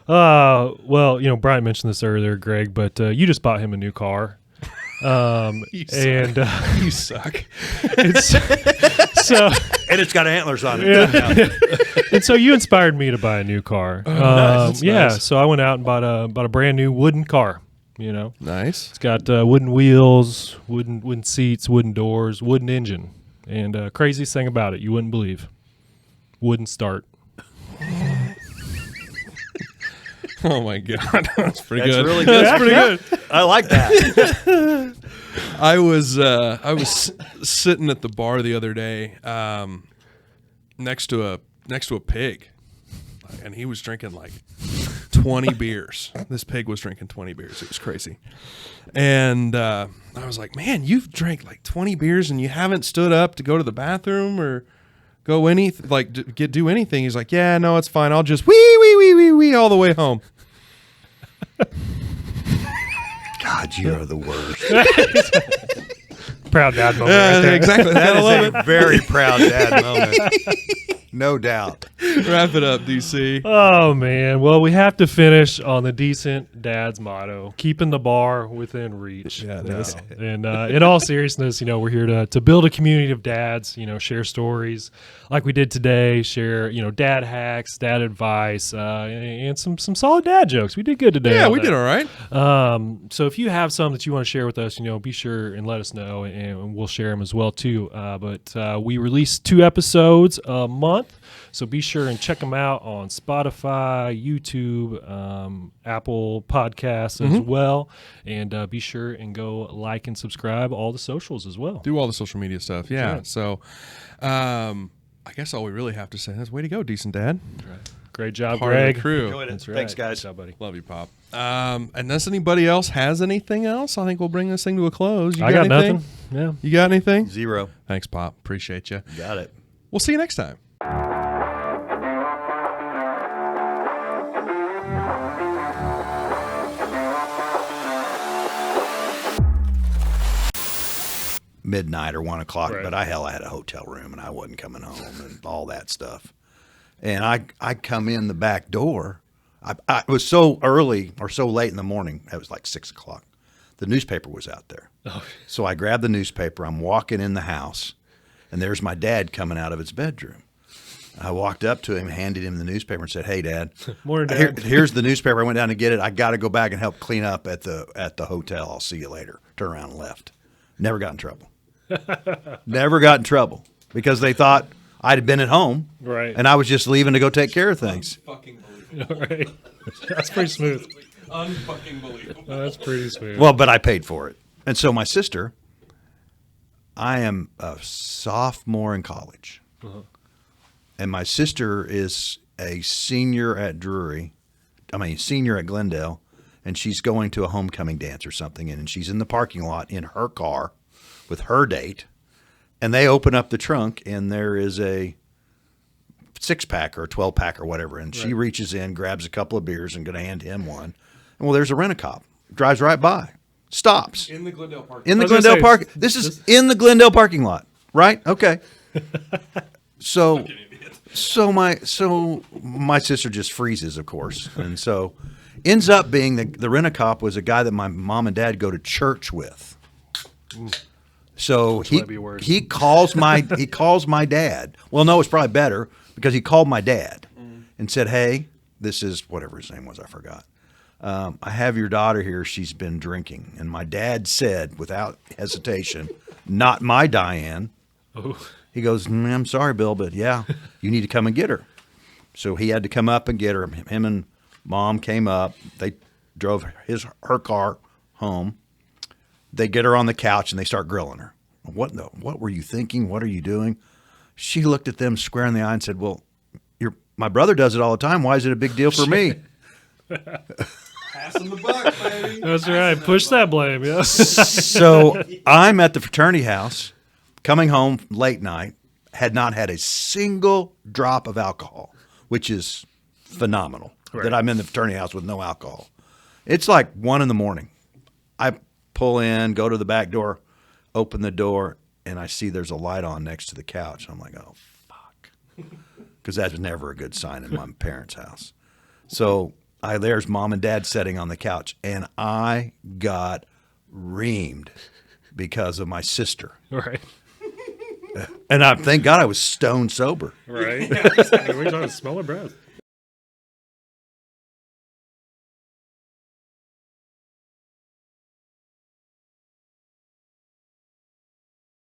Speaker 2: Well, Brian mentioned this earlier, Greg, but you just bought him a new car.
Speaker 1: You suck.
Speaker 2: And
Speaker 3: it's got antlers on it.
Speaker 2: Yeah. And so you inspired me to buy a new car.
Speaker 1: Nice. Nice.
Speaker 2: So I went out and bought a brand new wooden car.
Speaker 1: Nice.
Speaker 2: It's got wooden wheels, wooden seats, wooden doors, wooden engine, and craziest thing about it, you wouldn't believe, wouldn't start.
Speaker 1: Oh my God, that's pretty good.
Speaker 3: That's really good.
Speaker 1: That's pretty good.
Speaker 3: I like that.
Speaker 1: I was sitting at the bar the other day, next to a pig, and he was drinking like 20 beers. This pig was drinking 20 beers. It was crazy. And I was like, man, you've drank like 20 beers and you haven't stood up to go to the bathroom or go do anything. He's like, yeah, no, it's fine. I'll just wee all the way home.
Speaker 3: God, you are the worst.
Speaker 2: Proud dad moment right there.
Speaker 1: Exactly.
Speaker 3: That is a very proud dad moment. No doubt.
Speaker 1: Wrap it up, DC.
Speaker 2: Oh, man. Well, we have to finish on the decent dad's motto, keeping the bar within reach.
Speaker 1: Yeah, no.
Speaker 2: And in all seriousness, we're here to build a community of dads, share stories like we did today, share, dad hacks, dad advice, and some solid dad jokes. We did good today.
Speaker 1: Yeah, we did all right.
Speaker 2: So if you have some that you want to share with us, be sure and let us know, and we'll share them as well, too. But we release 2 episodes a month. So be sure and check them out on Spotify, YouTube, Apple Podcasts as well. And be sure and go like and subscribe all the socials as well.
Speaker 1: Do all the social media stuff. Yeah. So I guess all we really have to say is way to go, decent dad.
Speaker 2: That's right. Great job,
Speaker 1: Part
Speaker 2: Greg.
Speaker 1: of the crew.
Speaker 3: Enjoyed it.
Speaker 2: That's right.
Speaker 3: Thanks, guys.
Speaker 2: Good job, buddy.
Speaker 1: Love you, Pop. Unless anybody else has anything else, I think we'll bring this thing to a close.
Speaker 2: I got
Speaker 1: anything?
Speaker 2: nothing. Yeah.
Speaker 1: You got anything?
Speaker 3: 0.
Speaker 1: Thanks, Pop. Appreciate you.
Speaker 3: Got it.
Speaker 1: We'll see you next time.
Speaker 3: midnight or 1 o'clock,
Speaker 2: Right.
Speaker 3: but I had a hotel room and I wasn't coming home and all that stuff. And I come in the back door. It was so early or so late in the morning. It was like 6 o'clock. The newspaper was out there.
Speaker 2: Oh.
Speaker 3: So I grabbed the newspaper. I'm walking in the house, and there's my dad coming out of his bedroom. I walked up to him, handed him the newspaper, and said, "Hey, Dad,
Speaker 2: Morning, Dad.
Speaker 3: Here's the newspaper. I went down to get it. I got to go back and help clean up at the hotel. I'll see you later." Turned around and left. Never got in trouble. Never got in trouble because they thought I'd have been at home,
Speaker 2: Right.
Speaker 3: and I was just leaving to go take care of things.
Speaker 1: Fucking believable.
Speaker 2: Right. That's pretty smooth.
Speaker 1: Unfucking believable.
Speaker 2: That's pretty smooth.
Speaker 3: Well, but I paid for it. And so my sister, I am a sophomore in college.
Speaker 2: Uh-huh.
Speaker 3: And my sister is a senior at senior at Glendale, and she's going to a homecoming dance or something. And she's in the parking lot in her car with her date. And they open up the trunk, and there is a 6-pack or a 12-pack or whatever. And she reaches in, grabs a couple of beers, and going to hand him one. And well, there's a rent-a-cop. Drives right by. Stops.
Speaker 1: In the Glendale park.
Speaker 3: In the Glendale park. This is in the Glendale parking lot, right? Okay. So my sister just freezes, of course, and so ends up being the rent-a-cop was a guy that my mom and dad go to church with. So he calls my dad. Well, no, it's probably better because he called my dad and said, "Hey, this is whatever his name was. I forgot. I have your daughter here. She's been drinking." And my dad said, without hesitation, "Not my Diane."
Speaker 2: Oh.
Speaker 3: He goes, "I'm sorry, Bill, but yeah, you need to come and get her." So he had to come up and get her. Him and Mom came up. They drove her car home. They get her on the couch and they start grilling her. What were you thinking? What are you doing? She looked at them square in the eye and said, "Well, my brother does it all the time. Why is it a big deal for me?"
Speaker 1: Passing the buck, baby.
Speaker 2: That's right. Push that blame. Yeah.
Speaker 3: So I'm at the fraternity house, coming home late night, had not had a single drop of alcohol, which is phenomenal.
Speaker 2: Right.
Speaker 3: That I'm in the fraternity house with no alcohol. It's like 1 a.m. I pull in, go to the back door, open the door, and I see there's a light on next to the couch. I'm like, oh, fuck. Because that's never a good sign in my parents' house. So there's Mom and Dad sitting on the couch, and I got reamed because of my sister.
Speaker 2: Right.
Speaker 3: And thank God I was stone sober.
Speaker 2: Right. We're talking smell of breath.